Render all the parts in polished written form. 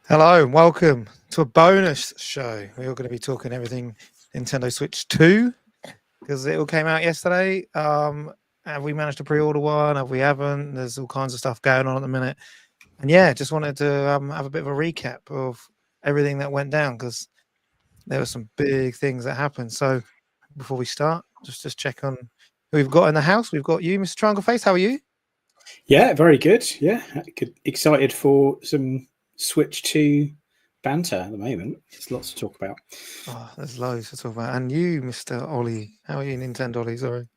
Hello and welcome to a bonus show. We're going to be talking everything Nintendo Switch 2 because it all came out yesterday. Have we managed to pre-order one? Have we haven't? There's all kinds of stuff going on at the minute. And yeah, just wanted to have a bit of a recap of everything that went down because there were some big things that happened. So before we start, just check on who we've got in the house. We've got you, Mr. Triangle Face. How are you? Yeah, very good. Yeah, excited for some Switch 2 banter at the moment. There's lots to talk about. Oh, there's loads to talk about. And you, Mr. Ollie. How are you, Nintendo Ollie? Sorry.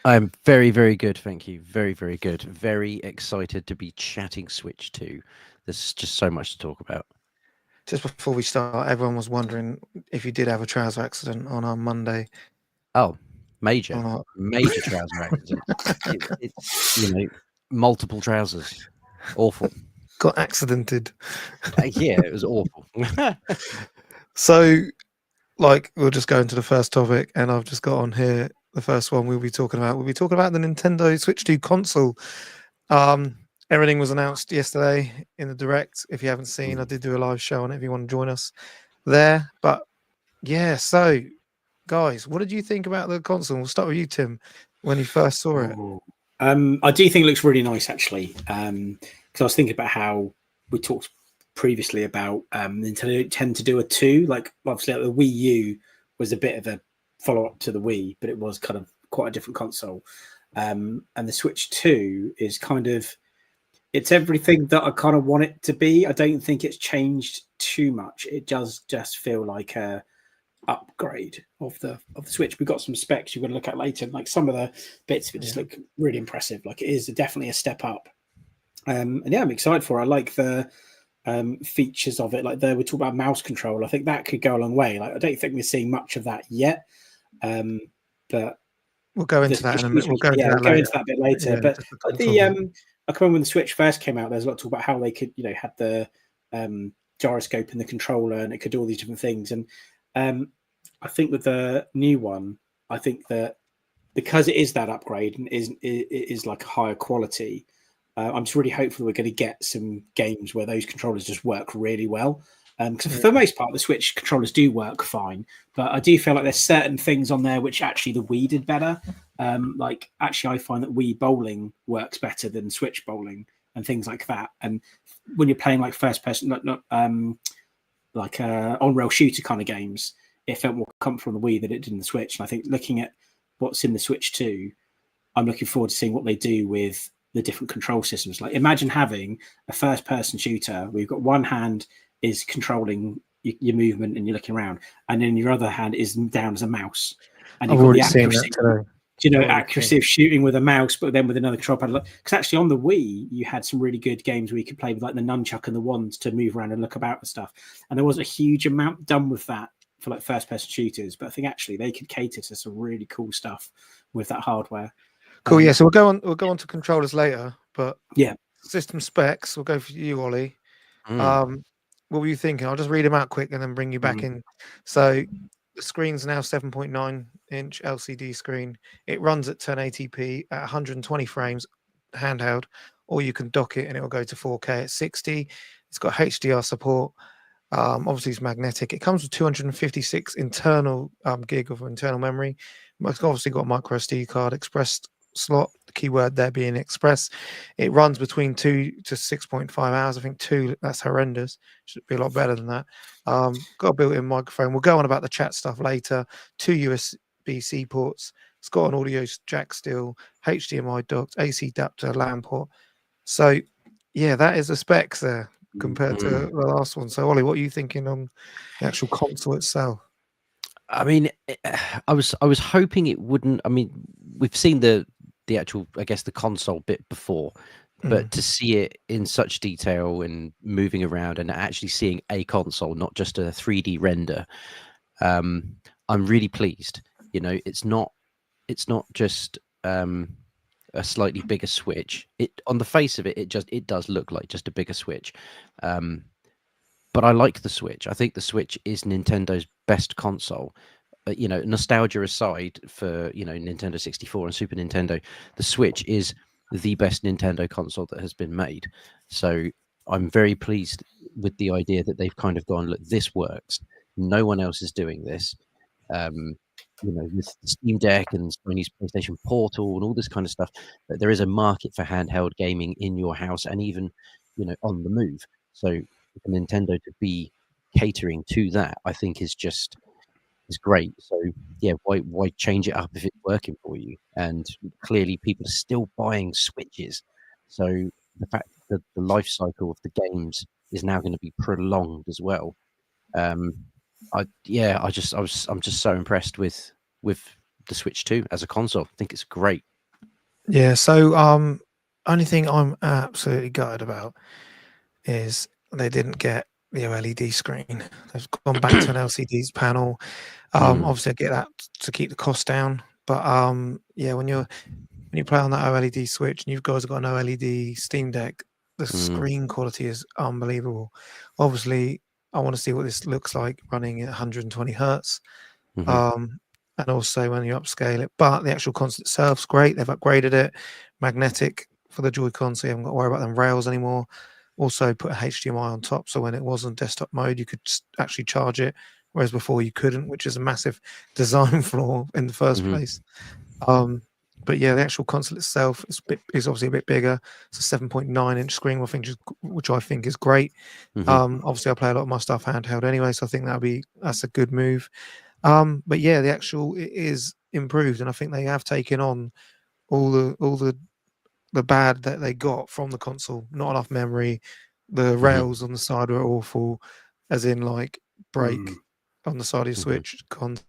I'm very, very good. Thank you. Very, very good. Very excited to be chatting Switch 2. There's just so much to talk about. Just before we start, everyone was wondering if you did have a trouser accident on our Monday. Oh, major trouser accident. It's multiple trousers. Awful. Got accidented. Yeah, it was awful. So, we'll just go into the first topic, and I've just got on here the first one we'll be talking about. We'll be talking about the Nintendo Switch 2 console. Everything was announced yesterday in the Direct. If you haven't seen, I did do a live show on it if you want to join us there. But yeah, so guys, what did you think about the console? We'll start with you, Tim, when you first saw it. I do think it looks really nice, actually, because I was thinking about how we talked previously about Nintendo tend to do a 2. Like, obviously, the Wii U was a bit of a follow-up to the Wii, but it was kind of quite a different console. And the Switch 2 is kind of, it's everything that I kind of want it to be. I don't think it's changed too much. It does just feel like a upgrade of the Switch. We've got some specs you're going to look at later, and like some of the bits of it just look really impressive. Like, it is definitely a step up. And yeah, I'm excited for it. I like the features of it. Like, there we talk about mouse control. I think that could go a long way. Like, I don't think we're seeing much of that yet, but we'll go into that in a minute. We'll go into that a bit later. Yeah, but like I can remember when the Switch first came out, there's a lot of talk about how they could, had the gyroscope in the controller, and it could do all these different things. And I think with the new one, I think that because it is that upgrade and it is like a higher quality, I'm just really hopeful we're going to get some games where those controllers just work really well. Because for the most part, the Switch controllers do work fine, but I do feel like there's certain things on there which actually the Wii did better. Like, actually, I find that Wii bowling works better than Switch bowling and things like that. And when you're playing like first person, not on-rail shooter kind of games, it felt more comfortable on the Wii than it did in the Switch. And I think looking at what's in the Switch 2, I'm looking forward to seeing what they do with the different control systems. Like, imagine having a first-person shooter where you've got one hand is controlling your movement and you're looking around, and then your other hand is down as a mouse. And you've got the accuracy, accuracy of shooting with a mouse, but then with another control pad. Because actually on the Wii, you had some really good games where you could play with like the nunchuck and the wands to move around and look about and stuff. And there was a huge amount done with that for like first-person shooters, but I think actually they could cater to some really cool stuff with that hardware. Cool. Yeah. So we'll go on to controllers later, but yeah, system specs. We'll go for you, Ollie. What were you thinking? I'll just read them out quick and then bring you back in. So the screen's now 7.9-inch LCD screen. It runs at 1080p at 120 frames handheld, or you can dock it and it will go to 4K at 60. It's got HDR support. Obviously, it's magnetic. It comes with 256 internal gig of internal memory. It's obviously got a micro SD card, express slot, the keyword there being express. It runs between 2 to 6.5 hours. I think 2, that's horrendous. Should be a lot better than that. Got a built-in microphone. We'll go on about the chat stuff later. 2 USB-C ports. It's got an audio jack still, HDMI docked, AC adapter, LAN port. So yeah, that is the specs there compared to the last one. So Ollie, what are you thinking on the actual console itself? I mean, I was hoping it wouldn't. I mean, we've seen the actual, I guess, the console bit before, but to see it in such detail and moving around and actually seeing a console, not just a 3D render, I'm really pleased. It's not just a slightly bigger Switch. On the face of it, it does look like just a bigger Switch. But I like the Switch. I think the Switch is Nintendo's best console. Nostalgia aside for, Nintendo 64 and Super Nintendo, the Switch is the best Nintendo console that has been made. So I'm very pleased with the idea that they've kind of gone, look, this works. No one else is doing this. With Steam Deck and Sony's PlayStation Portal and all this kind of stuff, that there is a market for handheld gaming in your house and even, on the move. So for Nintendo to be catering to that, I think is great. So yeah, why change it up if it's working for you? And clearly people are still buying Switches. So the fact that the life cycle of the games is now going to be prolonged as well. I'm just so impressed with the Switch 2 as a console. I think it's great. Yeah. So only thing I'm absolutely gutted about is they didn't get the OLED screen. They've gone back to an LCD panel. Obviously, I get that to keep the cost down. But yeah, when you play on that OLED Switch and you guys have got an OLED Steam Deck, the screen quality is unbelievable. Obviously, I want to see what this looks like running at 120 hertz. And also when you upscale it. But the actual console itself's great. They've upgraded it, magnetic for the Joy-Con, so you haven't got to worry about them rails anymore. Also put a HDMI on top, so when it was on desktop mode, you could actually charge it, whereas before you couldn't, which is a massive design flaw in the first place. But yeah, the actual console itself is obviously a bit bigger. It's a 7.9-inch screen, which I think is great. Obviously, I play a lot of my stuff handheld anyway, so I think that's a good move. But yeah, it is improved, and I think they have taken on all the bad that they got from the console. Not enough memory. The rails on the side were awful, as in like break on the side of your Switch. Can't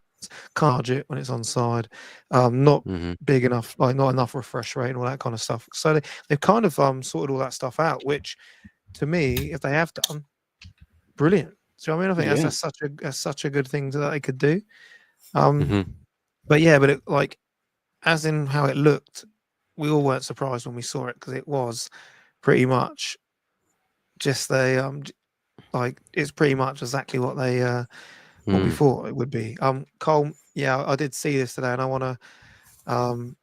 charge it when it's on side. Not big enough, like not enough refresh rate and all that kind of stuff. So they've kind of sorted all that stuff out, which to me, if they have done, brilliant. So I mean, I think that's such a good thing that they could do. But yeah, but it, like, as in how it looked, we all weren't surprised when we saw it because it was pretty much just it's pretty much exactly what they what we thought it would be. Cole, yeah, I did see this today, and I want to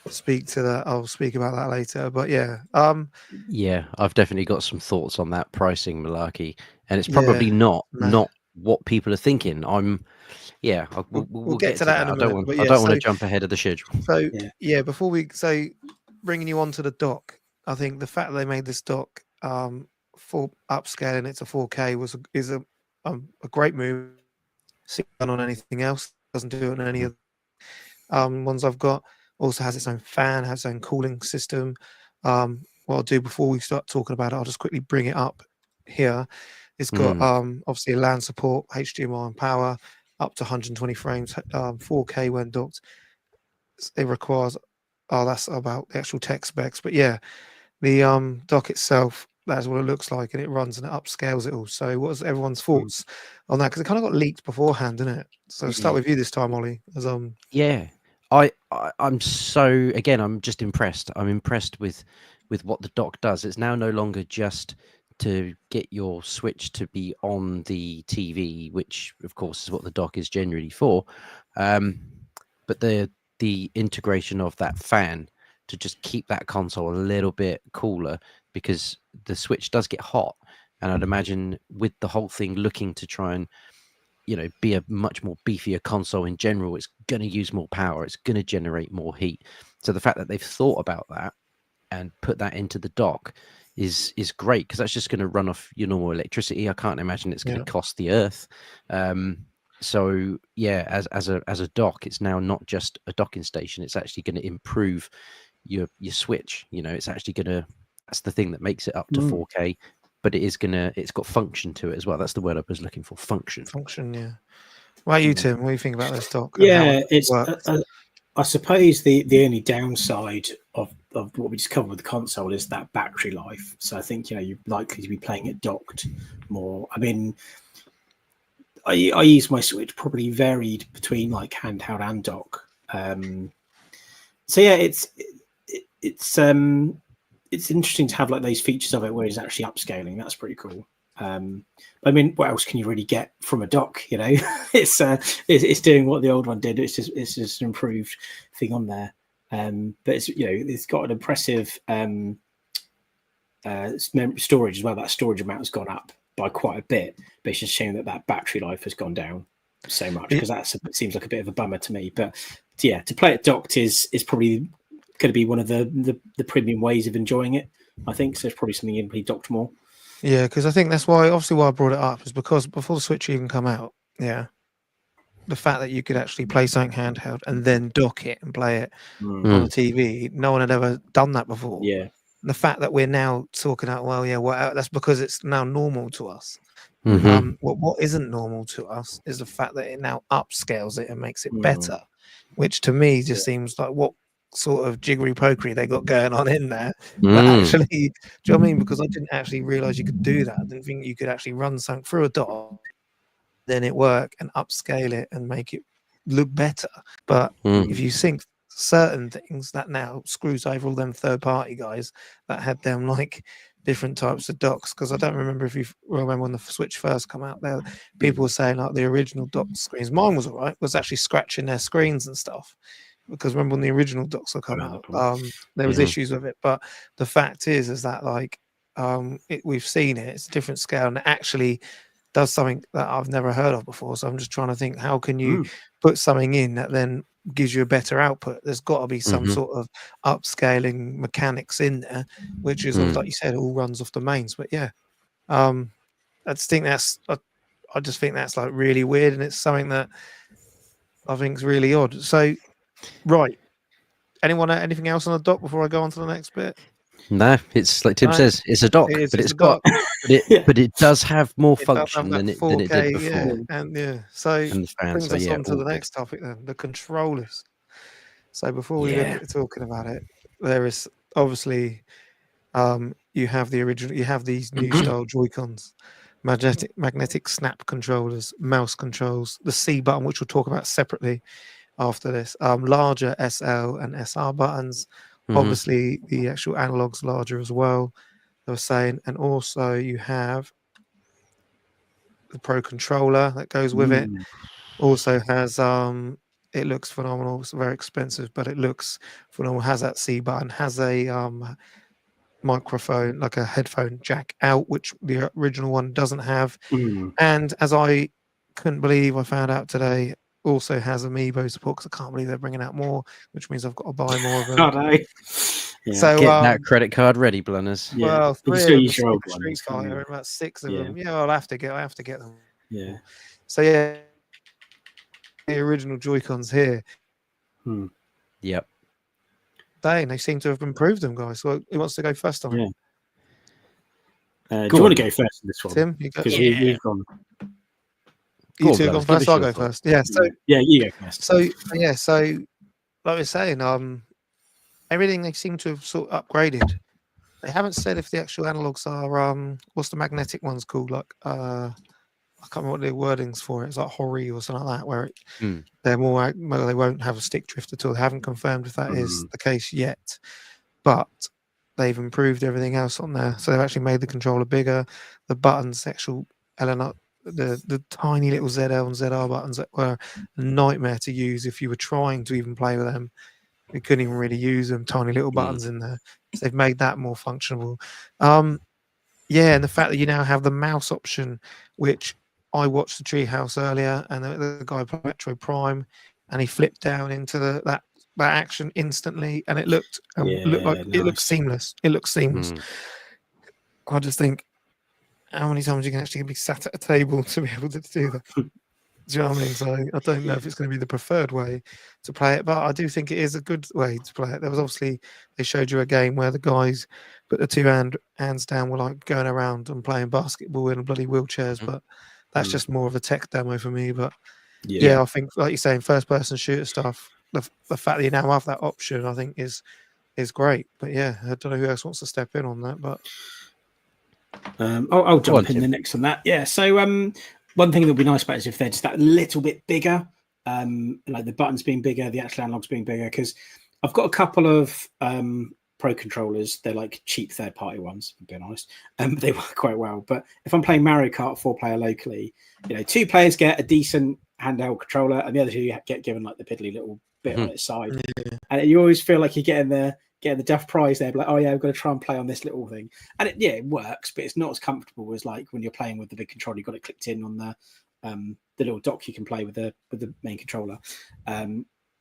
speak to that. I'll speak about that later. But yeah, yeah, I've definitely got some thoughts on that pricing malarkey, and it's probably not what people are thinking. We'll get to that in a minute. I don't want to jump ahead of the schedule. So bringing you onto the dock, I think the fact that they made this dock for upscaling it to 4K is a great move. See done on anything else, doesn't do it on any of ones I've got. Also has its own fan, has its own cooling system. What I'll do before we start talking about it, I'll just quickly bring it up here. It's got obviously a LAN support, HDMI and power, up to 120 frames, 4K when docked. It requires that's about the actual tech specs, but yeah, the dock itself, that's what it looks like, and it runs and it upscales it all. So what's everyone's thoughts on that? Because it kind of got leaked beforehand, didn't it? So start with you this time, Ollie. Yeah, I'm just impressed. I'm impressed with what the dock does. It's now no longer just to get your Switch to be on the TV, which of course is what the dock is generally for. But the integration of that fan to just keep that console a little bit cooler, because the Switch does get hot, and I'd imagine with the whole thing looking to try and be a much more beefier console in general, it's going to use more power, it's going to generate more heat. So the fact that they've thought about that and put that into the dock is great, because that's just going to run off your normal electricity. I can't imagine it's going to cost the earth. So yeah, as a dock, it's now not just a docking station, it's actually going to improve your Switch. It's actually that's the thing that makes it up to 4K, but it's got function to it as well. That's the word I was looking for, function. Yeah. Well, you, Tim, what do you think about this dock? Yeah, it's I suppose the only downside of what we just covered with the console is that battery life. So I think you're likely to be playing it docked more. I mean, I use my Switch probably varied between like handheld and dock. So yeah, it's interesting to have like those features of it where it's actually upscaling. That's pretty cool. I mean, what else can you really get from a dock? It's doing what the old one did. It's just an improved thing on there. But it's got an impressive storage as well. That storage amount has gone up by quite a bit, but it's just a shame that battery life has gone down so much, because it seems like a bit of a bummer to me. But yeah, to play it docked is probably going to be one of the premium ways of enjoying it, I think. So it's probably something you can play docked more. Yeah, because I think that's why I brought it up, is because before the Switch even come out, the fact that you could actually play something handheld and then dock it and play it on a TV, no one had ever done that before. Yeah. The fact that we're now talking about, that's because it's now normal to us. What isn't normal to us is the fact that it now upscales it and makes it better, which to me just seems like what sort of jiggery pokery they got going on in there. But actually, do you know what I mean? Because I didn't actually realize you could do that. I didn't think you could actually run something through a dock, then it work and upscale it and make it look better. But if you sync certain things, that now screws over all them third-party guys that had them like different types of docks. Because I don't remember if you remember when the Switch first come out, there people were saying like the original dock screens, mine was all right, was actually scratching their screens and stuff. Because remember when the original docks will come out, there was issues with it. But the fact is that like we've seen it, it's a different scale, and it actually does something that I've never heard of before. So I'm just trying to think, how can you put something in that then gives you a better output? There's got to be some sort of upscaling mechanics in there, which is like you said, all runs off the mains. But yeah, I just think that's like really weird, and it's something that I think is really odd. So, right, anything else on the dock before I go on to the next bit? No, it's like Tim says, it's a dock, but it does have more function than it did before. And brings us on to the next topic then, the controllers. So before we get talking about it, there is obviously you have these new style Joy-Cons, magnetic snap controllers, mouse controls, the C button, which we'll talk about separately after this, larger SL and SR buttons. Obviously, the actual analog's larger as well, they were saying. And also you have the Pro controller that goes with it. Also has, it looks phenomenal. It's very expensive, but it looks phenomenal. Has that C button, has a microphone, like a headphone jack out, which the original one doesn't have. And as I couldn't believe, I found out today, also has Amiibo support, because I can't believe they're bringing out more, which means I've got to buy more of them. So get that credit card ready, Blunners. Well, 3 of them, Street Fighter, and about 6 of them. Yeah, I have to get them. Yeah. So yeah, the original Joy-Cons here. Yep. They seem to have improved them, guys. So who wants to go first on it? Do you want to go first in this one? Tim, you go. Because we've gone. You two go first. I'll go first. Yeah. So you go first. So like I was saying, everything they seem to have sort of upgraded. They haven't said if the actual analogs are what's the magnetic ones called? Like I can't remember what the wording's for it. It's like Hori or something like that, where they're more, they won't have a stick drift at all. They haven't confirmed if that is the case yet, but they've improved everything else on there. So they've actually made the controller bigger. The buttons, actual the tiny little ZL and ZR buttons that were a nightmare to use if you were trying to even play with them. You couldn't even really use them, tiny little buttons in there. So they've made that more functional. And the fact that you now have the mouse option, which I watched the Treehouse earlier, and the guy played Metro Prime, and he flipped down into that action instantly, and it looked looked seamless. It looks seamless. I just think, how many times you can actually be sat at a table to be able to do that? Do you know what I mean? So I don't know if it's going to be the preferred way to play it, but I do think it is a good way to play it. There was obviously, they showed you a game where the guys put the two hands down, were like going around and playing basketball in bloody wheelchairs, but that's just more of a tech demo for me. But I think, like you're saying, first person shooter stuff, the fact that you now have that option, I think is great. But yeah, I don't know who else wants to step in on that, but I'll jump in the next on that. Yeah. So one thing that would be nice about it is if they're just that little bit bigger, like the buttons being bigger, the actual analogs being bigger. Because I've got a couple of Pro controllers. They're like cheap third-party ones, to be honest. They work quite well. But if I'm playing Mario Kart 4-player locally, 2 players get a decent handheld controller, and the other 2 get given like the piddly little bit on its side. And you always feel like you're getting getting the Duff Prize there, like, oh yeah, I've got to try and play on this little thing, and it works, but it's not as comfortable as like when you're playing with the big controller. You've got it clicked in on the little dock you can play with the main controller.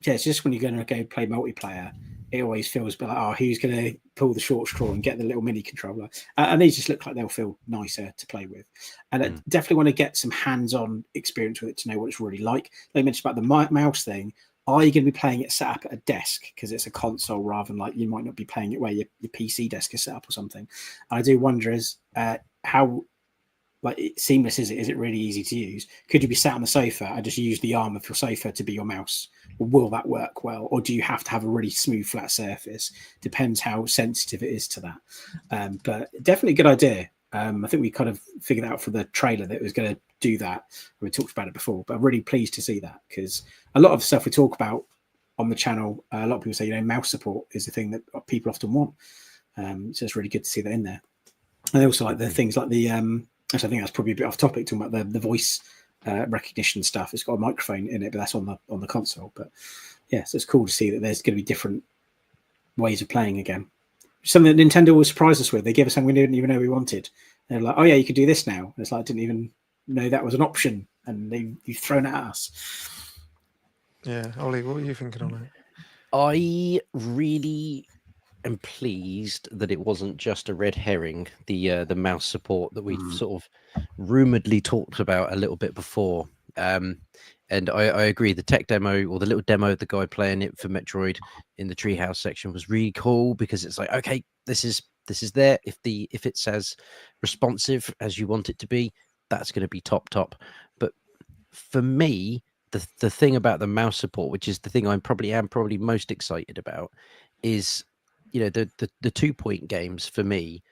It's just when you're going to go play multiplayer, it always feels a bit like, oh, who's going to pull the short straw and get the little mini controller? And these just look like they'll feel nicer to play with. And I definitely want to get some hands-on experience with it to know what it's really like. They mentioned about the mouse thing. Are you going to be playing it set up at a desk because it's a console rather than like you might not be playing it where your PC desk is set up or something? And I do wonder how like seamless is it? Is it really easy to use? Could you be sat on the sofa and just use the arm of your sofa to be your mouse? Or will that work well? Or do you have to have a really smooth, flat surface? Depends how sensitive it is to that. But definitely a good idea. I think we kind of figured out for the trailer that it was going to do that. We talked about it before, but I'm really pleased to see that because a lot of stuff we talk about on the channel, a lot of people say, mouse support is the thing that people often want. So it's really good to see that in there. And they also like the things like the, actually, I think that's probably a bit off topic, talking about the voice recognition stuff. It's got a microphone in it, but that's on the console. But yeah, so it's cool to see that there's going to be different ways of playing again. Something that Nintendo will surprise us with. They gave us something we didn't even know we wanted. They're like, oh yeah, you could do this now. And it's like, I didn't even know that was an option, and you've thrown it at us. Yeah, Ollie, what were you thinking on it? I really am pleased that it wasn't just a red herring, the mouse support that we've sort of rumoredly talked about a little bit before. And I agree, the tech demo or the little demo of the guy playing it for Metroid in the treehouse section was really cool because it's like, okay, this is there. If it's as responsive as you want it to be, that's going to be top. But for me, the thing about the mouse support, which is the thing I'm probably most excited about, is the 2-point games for me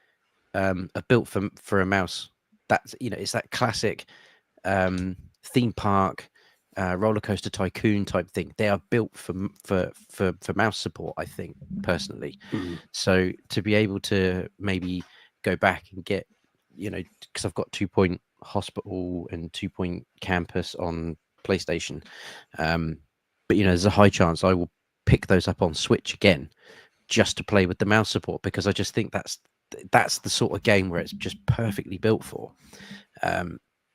are built for a mouse. That's it's that classic theme park roller coaster tycoon type thing. They are built for mouse support, I think, personally. So to be able to maybe go back and get because I've got 2-point hospital and 2-point campus on PlayStation, but there's a high chance I will pick those up on Switch again just to play with the mouse support, because I just think that's the sort of game where it's just perfectly built for.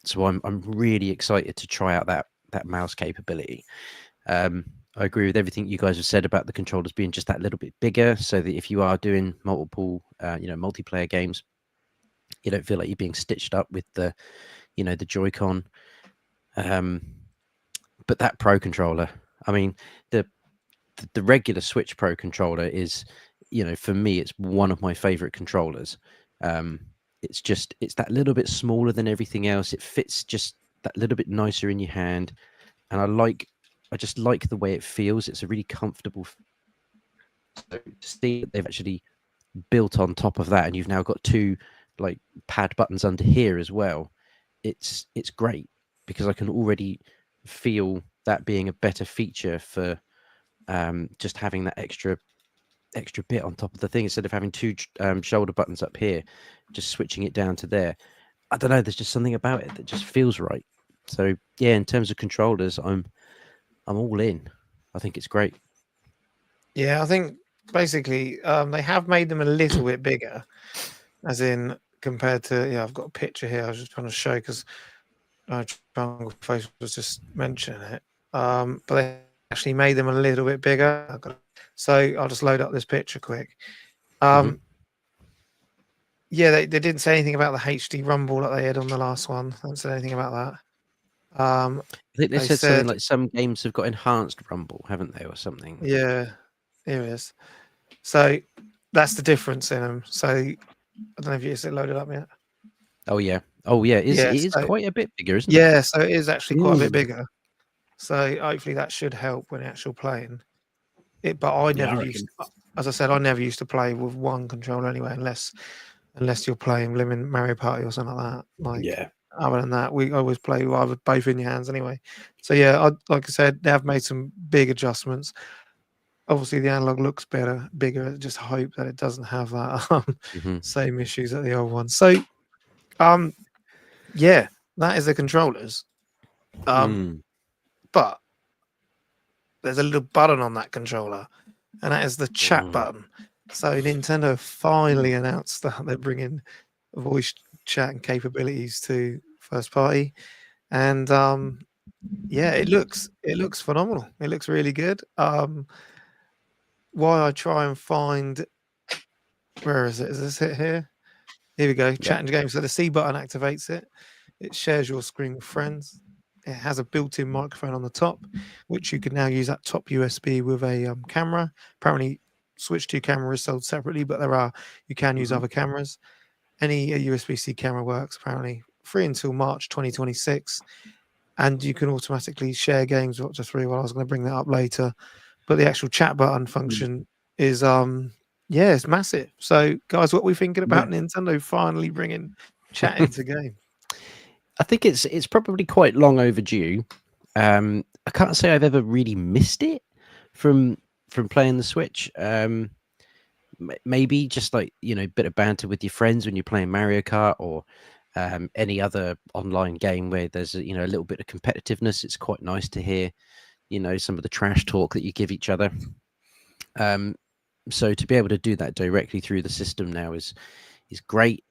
So I'm really excited to try out that mouse capability. I agree with everything you guys have said about the controllers being just that little bit bigger, so that if you are doing multiple multiplayer games, you don't feel like you're being stitched up with the the Joy-Con. But that Pro controller, I mean, the regular Switch Pro controller is, for me, it's one of my favorite controllers. It's that little bit smaller than everything else. It fits just that little bit nicer in your hand, and I just like the way it feels. It's a really comfortable. So to see that they've actually built on top of that, and you've now got 2 like pad buttons under here as well. It's great because I can already feel that being a better feature for just having that extra bit on top of the thing, instead of having 2 shoulder buttons up here, just switching it down to there. I don't know, there's just something about it that just feels right. So yeah, in terms of controllers, I'm all in. I think it's great. Yeah, I think basically they have made them a little bit bigger, as in compared to I've got a picture here I was just trying to show because Jungle Face was just mentioning it, but they actually made them a little bit bigger. So I'll just load up this picture quick. Yeah, they didn't say anything about the HD rumble that they had on the last one. They didn't say anything about that. I think they said something like some games have got enhanced rumble, haven't they, or something? Yeah, here it is. So that's the difference in them. So I don't know if it's loaded up yet. Oh yeah. It is quite a bit bigger, isn't it? Yeah, so it is actually quite a bit bigger. So hopefully that should help when actual playing. But I never used, as I said, I never used to play with one controller anyway, unless you're playing Lemon Mario Party or something like that. Other than that, we always play with both in your hands anyway. So yeah, like I said, they have made some big adjustments. Obviously, the analog looks bigger. I just hope that it doesn't have that same issues that the old one. So, yeah, that is the controllers. But there's a little button on that controller, and that is the chat button. So Nintendo finally announced that they're bringing voice chat and capabilities to first party, and yeah, it looks phenomenal. It looks really good. While I try and find, where is it? Is this it here? Here we go. Chat and game. So the C button activates it. It shares your screen with friends. It has a built-in microphone on the top, which you can now use that top USB with a camera. Apparently, Switch 2 camera is sold separately, but you can use other cameras. Any USB-C camera works. Apparently, free until March 2026, and you can automatically share games up to 3. Well, I was going to bring that up later, but the actual chat button function is yeah, it's massive. So, guys, what are we thinking about Nintendo finally bringing chat into game? I think it's probably quite long overdue. I can't say I've ever really missed it from playing the Switch. Maybe just like, you know, a bit of banter with your friends when you're playing Mario Kart or any other online game where there's a little bit of competitiveness. It's quite nice to hear, you know, some of the trash talk that you give each other. So to be able to do that directly through the system now is great.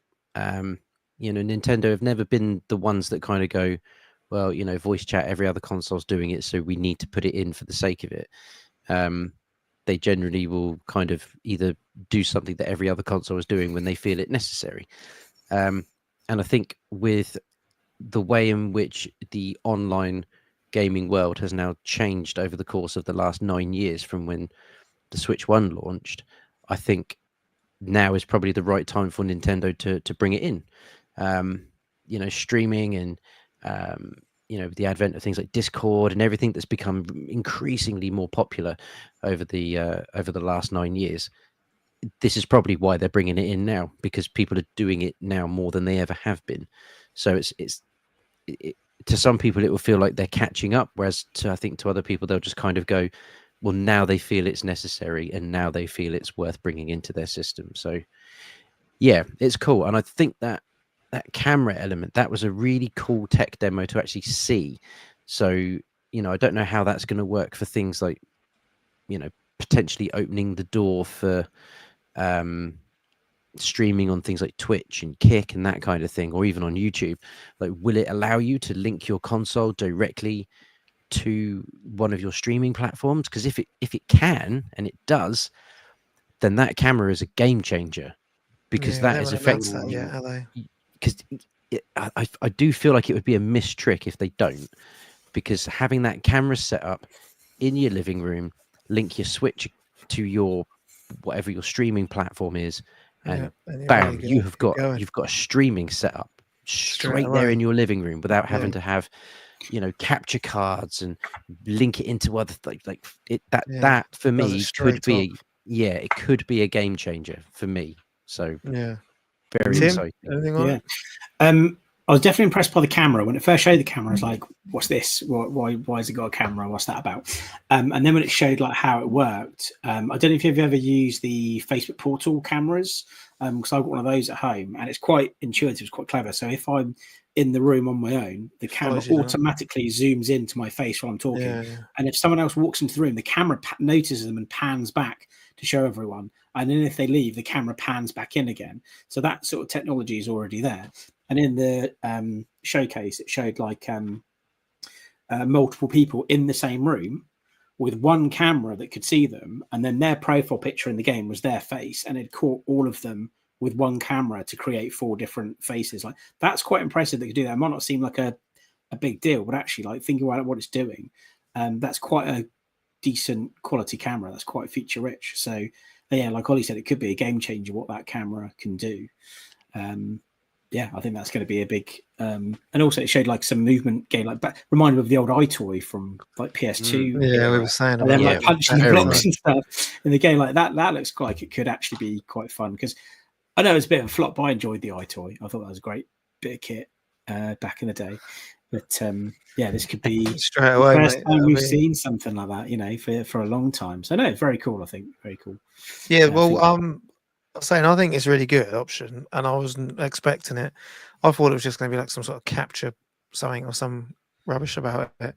You know, Nintendo have never been the ones that kind of go, well, you know, voice chat, every other console's doing it, so we need to put it in for the sake of it. They generally will kind of either do something that every other console is doing when they feel it necessary. And I think with the way in which the online gaming world has now changed over the course of the last 9 years from when the Switch 1 launched, I think now is probably the right time for Nintendo to bring it in. You know, streaming and you know, the advent of things like Discord and everything that's become increasingly more popular over the last 9 years. This is probably why they're bringing it in now, because people are doing it now more than they ever have been. So it's to some people it will feel like they're catching up, whereas I think to other people they'll just kind of go, well, now they feel it's necessary and now they feel it's worth bringing into their system. So yeah, it's cool. And I think that camera element, that was a really cool tech demo to actually see. So, you know, I don't know how that's going to work for things like, you know, potentially opening the door for streaming on things like Twitch and Kick and that kind of thing, or even on YouTube. Like, will it allow you to link your console directly to one of your streaming platforms? Because if it can, and it does, then that camera is a game changer, because that is effectively, because I do feel like it would be a missed trick if they don't, because having that camera set up in your living room, link your Switch to your whatever your streaming platform is, and bam, you've got a streaming setup straight there in your living room without having to have, you know, capture cards and link it into other that for me could be it could be a game changer for me. So yeah, very exciting. Yeah. I was definitely impressed by the camera. When it first showed the camera, I was like, what's this? Why has it got a camera? What's that about? And then when it showed like how it worked, I don't know if you've ever used the Facebook Portal cameras, because I've got one of those at home, and it's quite intuitive, it's quite clever. So if I'm in the room on my own, the camera automatically zooms into my face while I'm talking. And if someone else walks into the room, the camera notices them and pans back to show everyone. And then if they leave, the camera pans back in again. So that sort of technology is already there. And in the showcase, it showed like multiple people in the same room with one camera that could see them, and then their profile picture in the game was their face, and it caught all of them with one camera to create 4 different faces. Like, that's quite impressive that you do that. It might not seem like a big deal, but actually, like, thinking about what it's doing, that's quite a decent quality camera. That's quite feature rich. So yeah, like Ollie said, it could be a game changer what that camera can do. Yeah, I think that's going to be a big, and also it showed like some movement game, like reminded me of the old iToy from like PS2. Yeah, we were saying about like punching the blocks and stuff in the game like that. That looks like it could actually be quite fun, because I know it's a bit of a flop, but I enjoyed the iToy. I thought that was a great bit of kit back in the day. But yeah, this could be straight away, the first time we've seen something like that, you know, for a long time. So no, very cool. I think very cool. Yeah, well, I think it's a really good option, and I wasn't expecting it. I thought it was just going to be like some sort of capture something or some rubbish about it.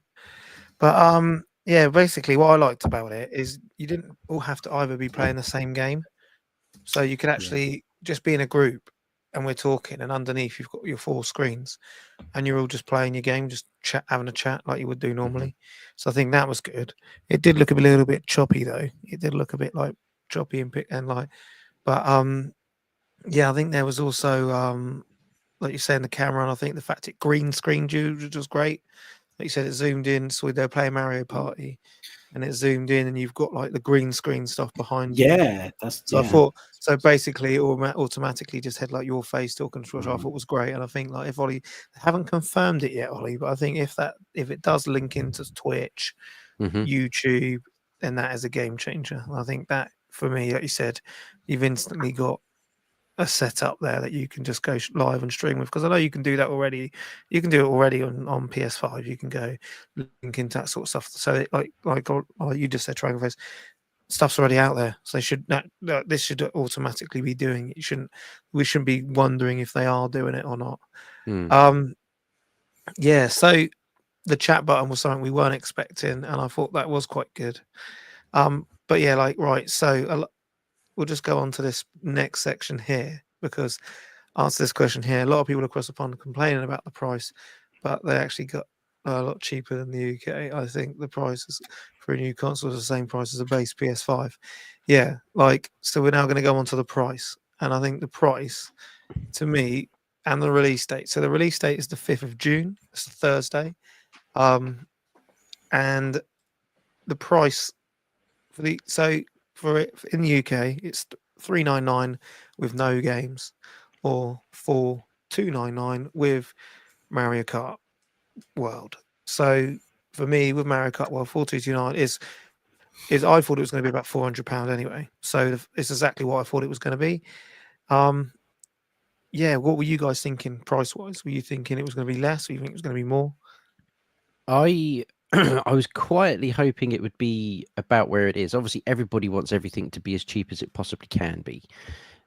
But yeah, basically what I liked about it is you didn't all have to either be playing the same game. So you can actually just be in a group and we're talking, and underneath you've got your 4 screens, and you're all just playing your game, just having a chat like you would do normally. So I think that was good. It did look a little bit choppy though. It did look a bit like choppy and like, but yeah, I think there was also like you say in the camera, and I think the fact it green screened you, which was great. Like you said, it zoomed in, so they're playing Mario Party, and it zoomed in, and you've got like the green screen stuff behind you. Yeah, that's So I thought, so basically, it automatically just had like your face talking, which I thought was great. And I think like if Ollie, they haven't confirmed it yet, Ollie, but I think if it does link into Twitch, YouTube, then that is a game changer. I think that for me, like you said, you've instantly got a setup there that you can just go live and stream with, because I know you can do that already. You can do it already on PS5. You can go link into that sort of stuff. So it, like you just said, Dragonface, stuff's already out there. So they should this should automatically be doing it. We shouldn't be wondering if they are doing it or not. Yeah. So the chat button was something we weren't expecting, and I thought that was quite good. But yeah, like right. So we'll just go on to this next section here, because answer this question here. A lot of people across the pond complaining about the price, but they actually got a lot cheaper than the UK. I think the prices for a new console is the same price as a base PS5. Yeah, like, so we're now going to go on to the price. And I think the price, to me, and the release date. So the release date is the 5th of June. It's a Thursday. And the price for it in the UK, it's $399 with no games, or $299 with Mario Kart World. So for me, with Mario Kart World, 4229 is I thought it was going to be about £400 anyway. So it's exactly what I thought it was going to be. Yeah, what were you guys thinking price wise? Were you thinking it was going to be less, or you think it was going to be more? I was quietly hoping it would be about where it is. Obviously, everybody wants everything to be as cheap as it possibly can be.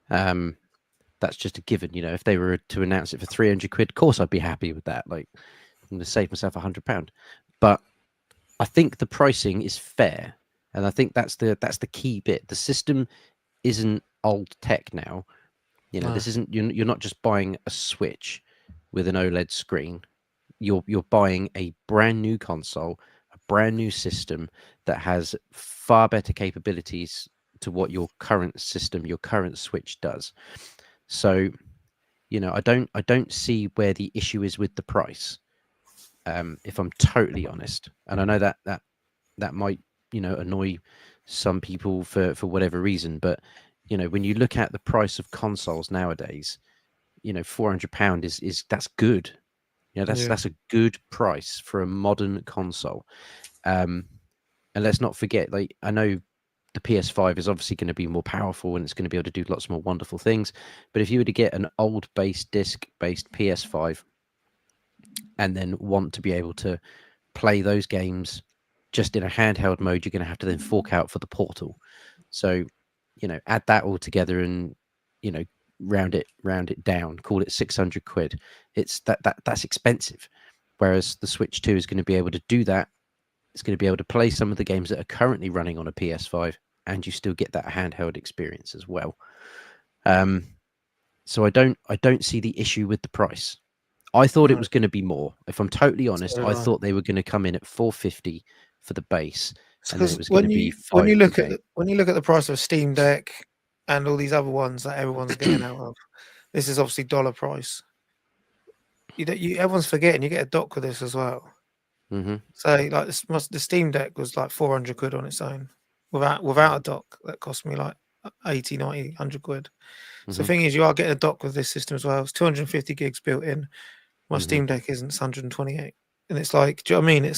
That's just a given. You know, if they were to announce it for 300 quid, of course I'd be happy with that. Like, I'm going to save myself £100. But I think the pricing is fair, and I think that's the key bit. The system isn't old tech now. You know, this isn't you're not just buying a Switch with an OLED screen. You're buying a brand new console, a brand new system that has far better capabilities to what your current system, your current Switch does. So, you know, I don't see where the issue is with the price. If I'm totally honest, and I know that might, you know, annoy some people for whatever reason, but you know, when you look at the price of consoles nowadays, you know, £400 is that's good. You know, that's a good price for a modern console. And let's not forget, like, I know the PS5 is obviously going to be more powerful and it's going to be able to do lots more wonderful things. But if you were to get an old disc-based PS5 and then want to be able to play those games just in a handheld mode, you're going to have to then fork out for the Portal. So, you know, add that all together and, you know, round it down, call it 600 quid. It's that's expensive. Whereas the Switch 2 is going to be able to do that. It's going to be able to play some of the games that are currently running on a PS5, and you still get that handheld experience as well. So I don't see the issue with the price. I thought it was going to be more. If I'm totally honest, I thought they were going to come in at $450 for the base, and then it was going to be $5. When you look at the price of a Steam Deck and all these other ones that everyone's getting out of, this is obviously dollar price. Everyone's forgetting you get a dock with this as well. So like the Steam Deck was like 400 quid on its own without a dock. That cost me like 80, 90, 100 quid. So the thing is, you are getting a dock with this system as well. It's 250 gigs built in. My Steam Deck isn't. It's 128, and it's like, do you know what I mean?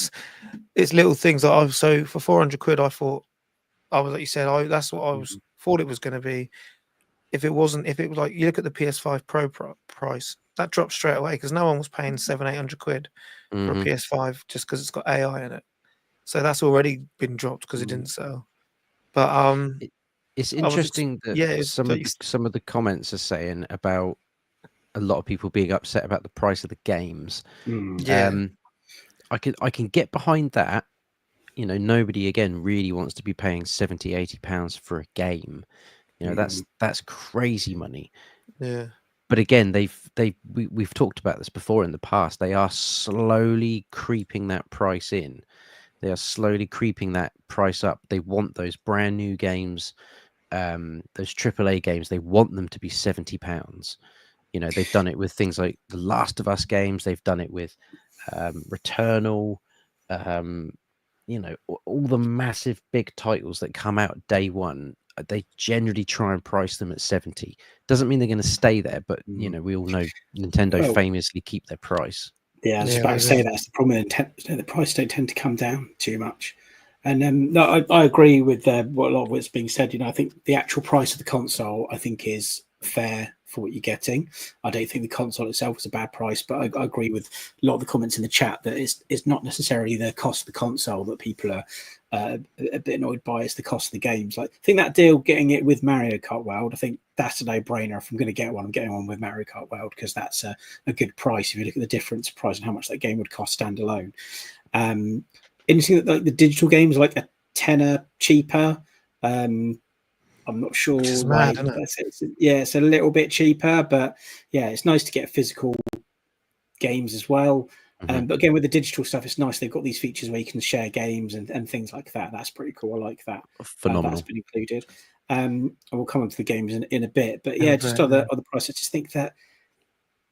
It's little things that so for 400 quid, I thought I was, like you said, that's what I thought it was going to be. If it was like, you look at the PS5 Pro price, that dropped straight away because no one was paying 700-800 quid for a PS5 just because it's got AI in it. So that's already been dropped because it didn't sell. But it's interesting that some of the comments are saying about a lot of people being upset about the price of the games. I can get behind that. You know, nobody again really wants to be paying £70-80 for a game. You know, that's crazy money. Yeah. But again, we've talked about this before in the past. They are slowly creeping that price in. They are slowly creeping that price up. They want those brand new games, those AAA games. They want them to be £70. You know, they've done it with things like the Last of Us games. They've done it with Returnal. You know, all the massive big titles that come out day one. They generally try and price them at 70. Doesn't mean they're going to stay there, but you know, we all know Nintendo famously keep their price. Yeah, I was about to say that's the problem. The price don't tend to come down too much. And no, I agree with what a lot of what's being said. You know, I think the actual price of the console, I think, is fair for what you're getting. I don't think the console itself is a bad price, but I agree with a lot of the comments in the chat that it's not necessarily the cost of the console that people are a bit annoyed by. It's the cost of the games. Like, I think that deal, getting it with Mario Kart World, I think that's a no-brainer. If I'm going to get one, I'm getting one with Mario Kart World because that's a good price. If you look at the difference price and how much that game would cost standalone. Anything that, like the digital games, like a tenner cheaper. I'm not sure why. Mad, it's a little bit cheaper, but yeah, it's nice to get physical games as well. But again, with the digital stuff, it's nice. They've got these features where you can share games and things like that. That's pretty cool. I like that. Phenomenal. That's been included. And we'll come on to the games in a bit. But yeah, just on the price, I just think that,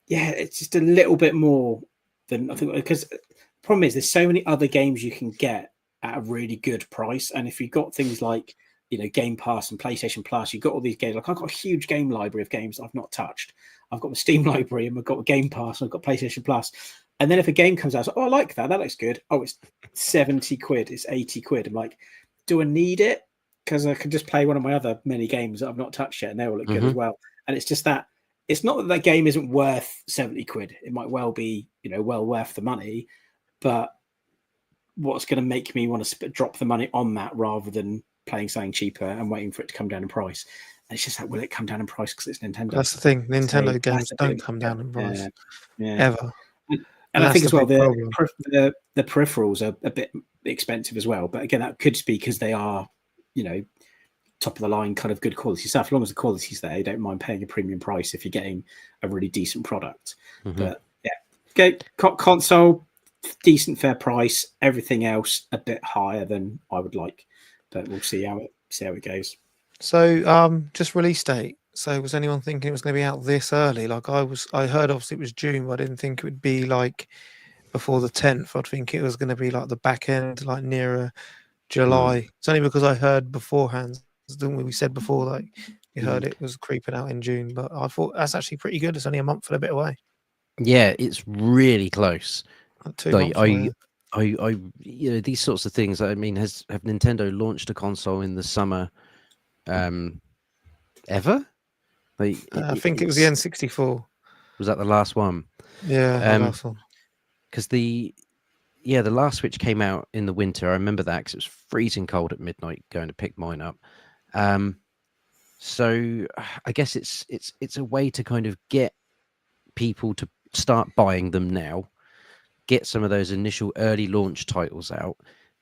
yeah, it's just a little bit more than I think, because the problem is there's so many other games you can get at a really good price. And if you've got things like, you know, Game Pass and PlayStation Plus, you've got all these games. Like, I've got a huge game library of games I've not touched. I've got the Steam library and I've got Game Pass and I've got PlayStation Plus. And then if a game comes out, it's like, oh, I like that. That looks good. Oh, it's 70 quid. It's 80 quid. I'm like, do I need it? Because I can just play one of my other many games that I've not touched yet and they all look good as well. And it's just that it's not that game isn't worth 70 quid. It might well be, you know, well worth the money. But what's going to make me want to drop the money on that rather than playing something cheaper and waiting for it to come down in price? And it's just like, will it come down in price because it's Nintendo? That's the thing. Nintendo games don't come down in price ever. And I think as well, the peripherals are a bit expensive as well. But again, that could just be because they are, you know, top of the line kind of good quality stuff. As long as the quality's there, you don't mind paying a premium price if you're getting a really decent product. But yeah, console, decent, fair price. Everything else a bit higher than I would like. But we'll see how it goes. So, just release date. So, was anyone thinking it was going to be out this early? Like I heard obviously it was June, but I didn't think it would be like before the 10th. I'd think it was going to be like the back end, like nearer July. It's only because I heard beforehand, didn't we said before, like you heard it was creeping out in June, but I thought that's actually pretty good. It's only a month and a bit away. Yeah, it's really close. Like 2 like, months I you know, these sorts of things. I mean, have Nintendo launched a console in the summer ever? Like, I think it was the N64. Was that the last one? Yeah, the last one. Because the last Switch came out in the winter. I remember that because it was freezing cold at midnight going to pick mine up. So I guess it's a way to kind of get people to start buying them now, get some of those initial early launch titles out,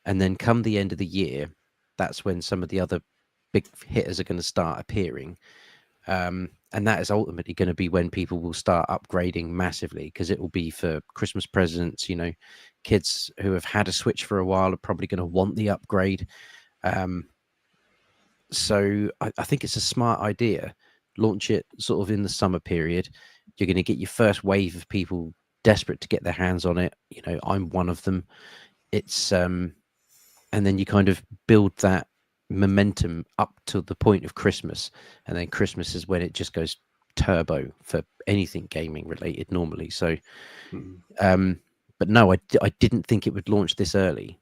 and then come the end of the year, that's when some of the other big hitters are going to start appearing. And that is ultimately going to be when people will start upgrading massively, because it will be for Christmas presents. You know, kids who have had a Switch for a while are probably going to want the upgrade. So I think it's a smart idea. Launch it sort of in the summer period. You're going to get your first wave of people desperate to get their hands on it. You know, I'm one of them. It's and then you kind of build that momentum up to the point of Christmas, and then Christmas is when it just goes turbo for anything gaming related normally. So but no, I didn't think it would launch this early.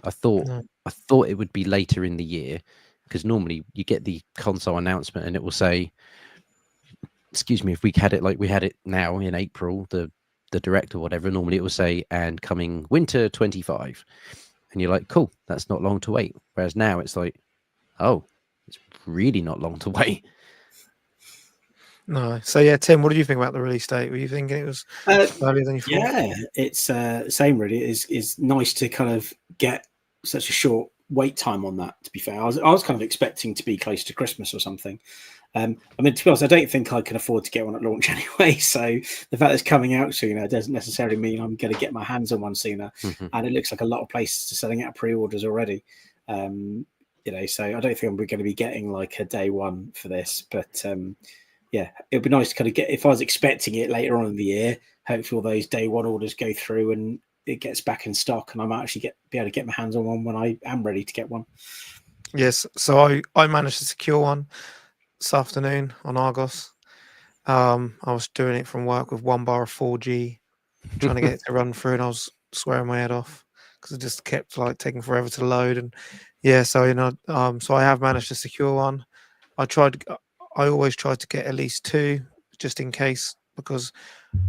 I thought it would be later in the year, because normally you get the console announcement and it will say, excuse me, if we had it like we had it now in April, the direct or whatever, normally it will say, and coming winter 25. And you're like, cool, that's not long to wait. Whereas now it's like, oh, it's really not long to wait. No. So yeah, Tim, what did you think about the release date? Were you thinking it was earlier than you thought? Yeah, it's same really. It's nice to kind of get such a short wait time on that. To be fair, I was kind of expecting to be close to Christmas or something. I mean, to be honest, I don't think I can afford to get one at launch anyway. So the fact it's coming out sooner doesn't necessarily mean I'm going to get my hands on one sooner. And it looks like a lot of places are selling out pre-orders already. So I don't think I'm going to be getting like a day one for this. But yeah, it'd be nice to kind of get, if I was expecting it later on in the year, hopefully all those day one orders go through and it gets back in stock, and I might actually be able to get my hands on one when I am ready to get one. Yes, so I managed to secure one this afternoon on Argos. I was doing it from work with 1 bar of 4G, trying to get it to run through, and I was swearing my head off because it just kept like taking forever to load. And yeah, so so I have managed to secure one. I always try to get at least 2 just in case, because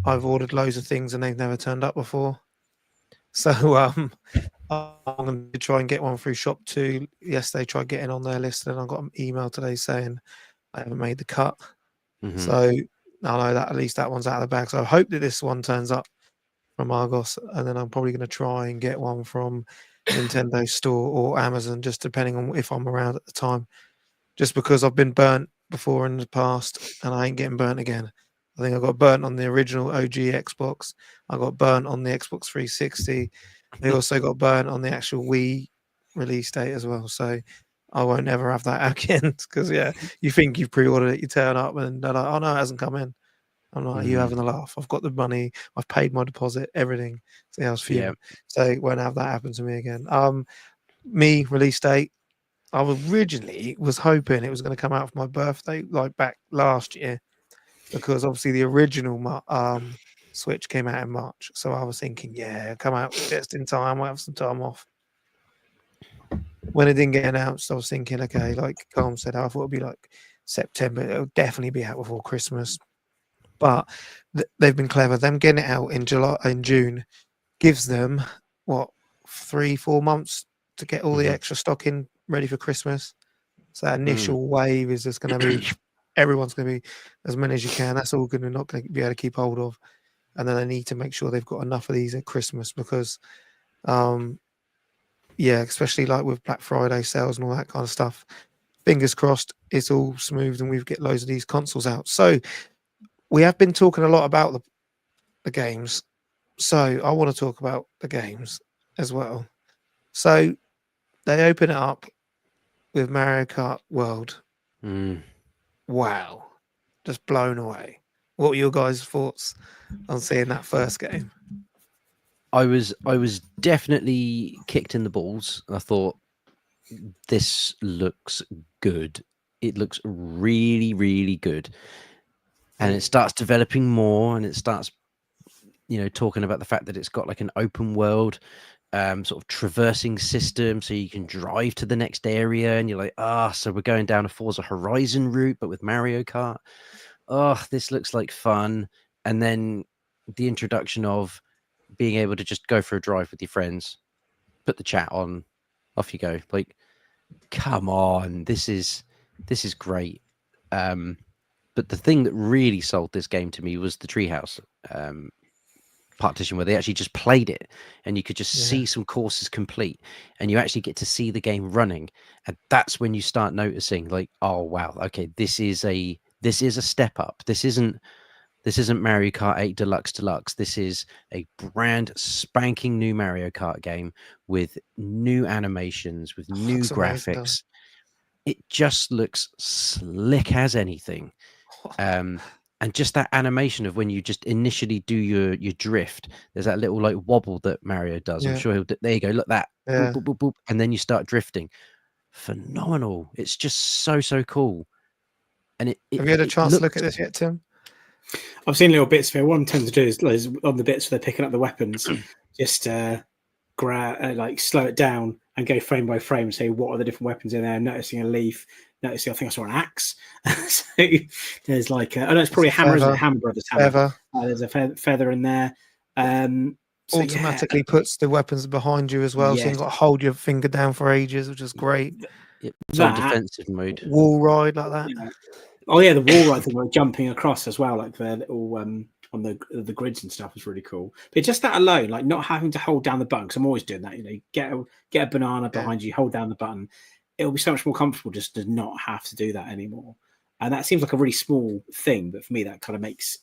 I've ordered loads of things and they've never turned up before. So I'm going to try and get one through Shop 2. Yesterday, tried getting on their list, and I got an email today saying I haven't made the cut. So I know that at least that one's out of the bag. So I hope that this one turns up from Argos, and then I'm probably going to try and get one from Nintendo Store or Amazon, just depending on if I'm around at the time. Just because I've been burnt before in the past, and I ain't getting burnt again. I think I got burnt on the original OG Xbox. I got burnt on the Xbox 360. They also got burnt on the actual Wii release date as well. So I won't ever have that again. Because you think you've pre-ordered it, you turn up, and they're like, "Oh no, it hasn't come in." I'm like, "Are you having a laugh? I've got the money. I've paid my deposit, everything." So I was fuming. Yeah. So won't have that happen to me again. Me release date. I originally was hoping it was going to come out for my birthday, like back last year, because obviously the original Switch came out in March. So I was thinking, come out just in time. I'll have some time off. When it didn't get announced, I was thinking, okay, like Colm said, I thought it'd be like September. It'll definitely be out before Christmas. But they've been clever. Them getting it out in June gives them 3-4 months to get all the extra stock in ready for Christmas. So that initial wave is just going to be everyone's going to be as many as you can. That's all not going to be able to keep hold of. And then they need to make sure they've got enough of these at Christmas because, especially like with Black Friday sales and all that kind of stuff. Fingers crossed, it's all smooth and we get loads of these consoles out. So we have been talking a lot about the games. So I want to talk about the games as well. So they open it up with Mario Kart World. Wow. Just blown away. What were your guys' thoughts on seeing that first game? I was definitely kicked in the balls. I thought this looks good. It looks really, really good. And it starts developing more, and it starts, talking about the fact that it's got like an open world sort of traversing system, so you can drive to the next area, and you're like, so we're going down a Forza Horizon route, but with Mario Kart. This looks like fun. And then the introduction of being able to just go for a drive with your friends, put the chat on, off you go. Like, come on, this is great. But the thing that really sold this game to me was the Treehouse partition, where they actually just played it, and you could just see some courses complete, and you actually get to see the game running, and that's when you start noticing, like, oh wow, okay, this is a step up. This isn't Mario Kart 8 Deluxe. This is a brand spanking new Mario Kart game with new animations, with new graphics. It just looks slick as anything. And just that animation of when you just initially do your drift, there's that little like wobble that Mario does. I'm sure there you go. Look that, boop, boop, boop, boop, and then you start drifting. Phenomenal! It's just so cool. And have you had a chance to look at this yet, Tim? I've seen little bits of it. What I'm tending to do is on the bits where they're picking up the weapons, just slow it down and go frame by frame and say what are the different weapons in there. Noticing a leaf. I think I saw an axe. So there's like it's probably a hammer, isn't it? Hammer Brothers hammer. There's a feather in there. Automatically puts the weapons behind you as well, so you've got to hold your finger down for ages, which is great. It's on defensive mode. Wall ride like that. Oh yeah, the wall ride thing, like jumping across as well, like the little on the grids and stuff was really cool. But just that alone, like not having to hold down the button, because I'm always doing that. You know, get a banana behind you, hold down the button. It'll be so much more comfortable just to not have to do that anymore. And that seems like a really small thing, but for me, that kind of makes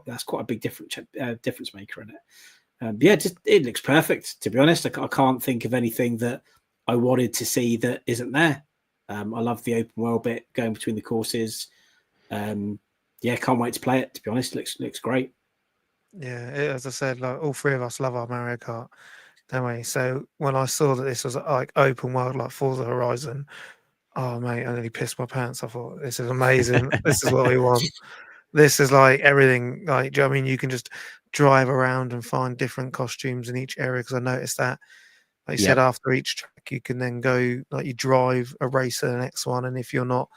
that's quite a big difference maker in it. Yeah, it looks perfect. To be honest, I can't think of anything that I wanted to see that isn't there. I love the open world bit going between the courses. Yeah, can't wait to play it. To be honest, looks great. Yeah, as I said, like all three of us love our Mario Kart, don't we? So when I saw that this was like open world, like Forza Horizon, oh mate, I nearly pissed my pants. I thought this is amazing. This is what we want. This is like everything. Like, do you know what I mean? You can just drive around and find different costumes in each area. Because I noticed that, like you said, after each track, you can then go like you drive a race at the next one, and if you're not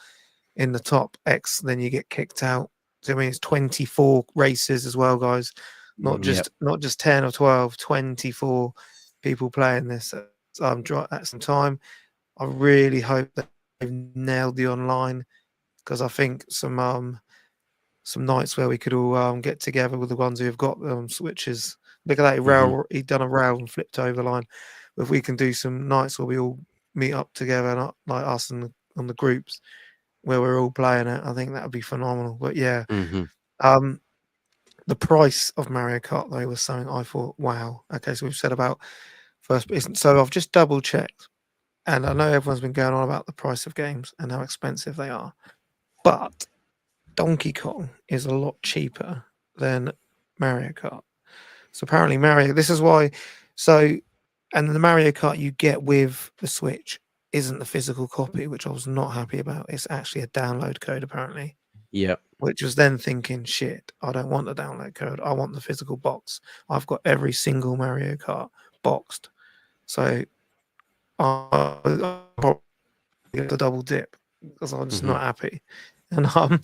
in the top X, then you get kicked out. So I mean, it's 24 races as well, guys. Not just 10 or 12, 24 people playing this at some time. I really hope that they've nailed the online, because I think some nights where we could all get together with the ones who have got switches. Look at that, he'd done a rail and flipped over the line. If we can do some nights where we all meet up together, not like us on the groups where we're all playing it, I think that would be phenomenal. But yeah, the price of Mario Kart though was something I thought, wow. Okay, so we've said about first, so I've just double checked, and I know everyone's been going on about the price of games and how expensive they are, but Donkey Kong is a lot cheaper than Mario Kart. So apparently this is why. So, and the Mario Kart you get with the Switch isn't the physical copy, which I was not happy about. It's actually a download code, apparently. Yeah. Which was then thinking, shit, I don't want the download code. I want the physical box. I've got every single Mario Kart boxed. So I'll probably get the double dip because I'm just not happy. And so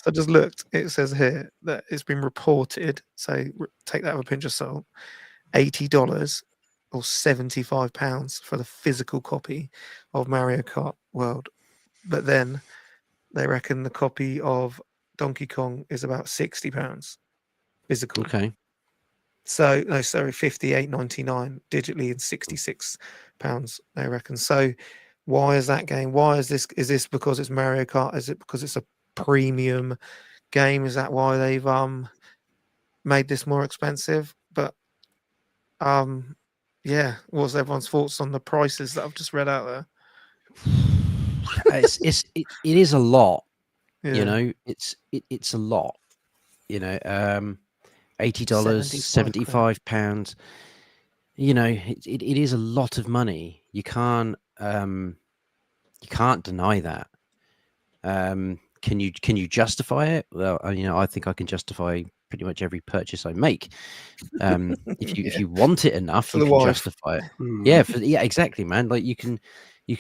I just looked. It says here that it's been reported. So take that with a pinch of salt. $80 or £75 for the physical copy of Mario Kart World. But then they reckon the copy of Donkey Kong is about £60 physical. Okay. So no, sorry, $58.99 digitally and £66 they reckon. So why is that game? Why is this? Is this because it's Mario Kart? Is it because it's a premium game? Is that why they've made this more expensive? But yeah, what's everyone's thoughts on the prices that I've just read out there? It is a lot. Yeah. You know, it's a lot. You know, $80, £75. You know, it is a lot of money. You can't deny that. Can you justify it? Well, you know, I think I can justify pretty much every purchase I make. If you want it enough, you can justify it. Yeah, exactly, man. Like you can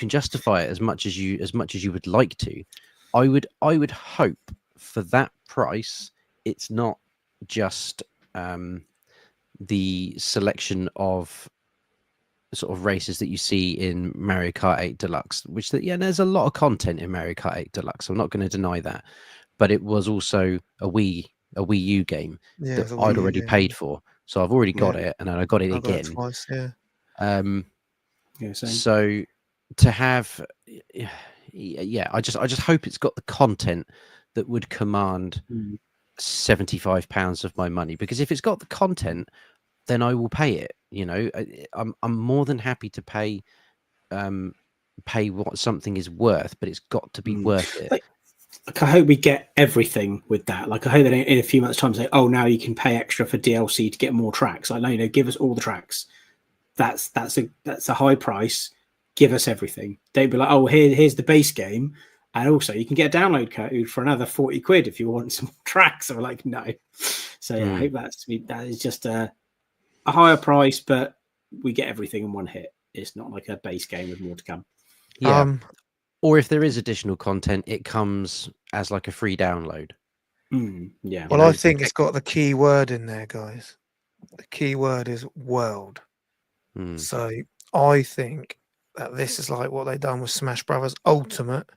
justify it as much as you would like to. I would hope for that price, it's not just the selection of sort of races that you see in Mario Kart 8 Deluxe, which there's a lot of content in Mario Kart 8 Deluxe. I'm not going to deny that, but it was also a Wii U game that I'd already paid for, so I've already got it, and then I got it again. Got it twice, same. So to have, I just hope it's got the content that would command £75 of my money, because if it's got the content, then I will pay it. You know, I'm more than happy to pay what something is worth, but it's got to be worth it. Like, I hope we get everything with that. Like, I hope that in a few months' time say, "Oh, now you can pay extra for DLC to get more tracks." Like, no, you know, give us all the tracks. That's a high price. Give us everything. They'd be like, "Oh, here's the base game, and also you can get a download code for another £40 if you want some more tracks." So we're like, no. So yeah, I hope that is just a higher price, but we get everything in one hit. It's not like a base game with more to come. Yeah. Or if there is additional content, it comes as like a free download. Yeah. Well, I think it's got the key word in there, guys. The key word is world. So I think that this is like what they've done with Smash Brothers Ultimate,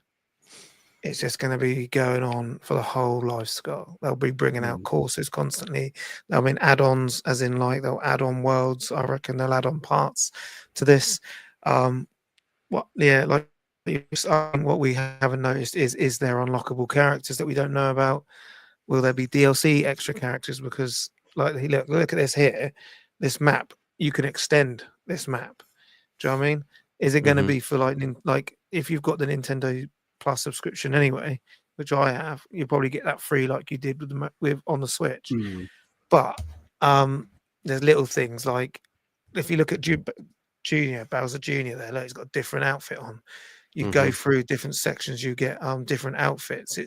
it's just going to be going on for the whole lifestyle. They'll be bringing out courses constantly. I mean, add-ons, as in like they'll add on worlds. I reckon they'll add on parts to this. What we haven't noticed is there unlockable characters that we don't know about? Will there be DLC extra characters? Because like look at this here, this map. You can extend this map. Do you know what I mean? Is it going to be for like if you've got the Nintendo Plus subscription anyway, which I have, you probably get that free like you did with on the Switch. But there's little things like if you look at Bowser Jr. there, like he's got a different outfit on. You go through different sections, you get different outfits.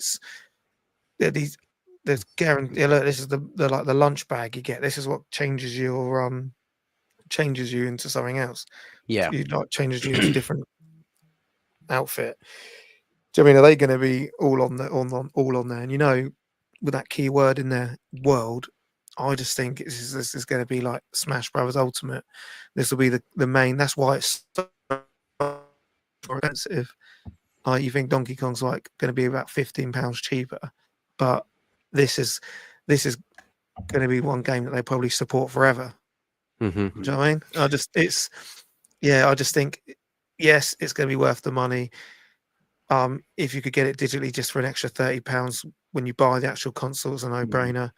There's guarantee. Look, this is the like the lunch bag you get. This is what changes your changes you into something else. Yeah, you like changes you into different outfit. Do you know what I mean? Are they going to be all on there? And you know, with that keyword in there, world, I just think this is going to be like Smash Brothers Ultimate. This will be the main. That's why it's so expensive. Like you think Donkey Kong's like going to be about £15 cheaper, but this is going to be one game that they probably support forever. Do you know what I mean? I just think yes, it's going to be worth the money. If you could get it digitally just for an extra £30 when you buy the actual console, it's a no-brainer.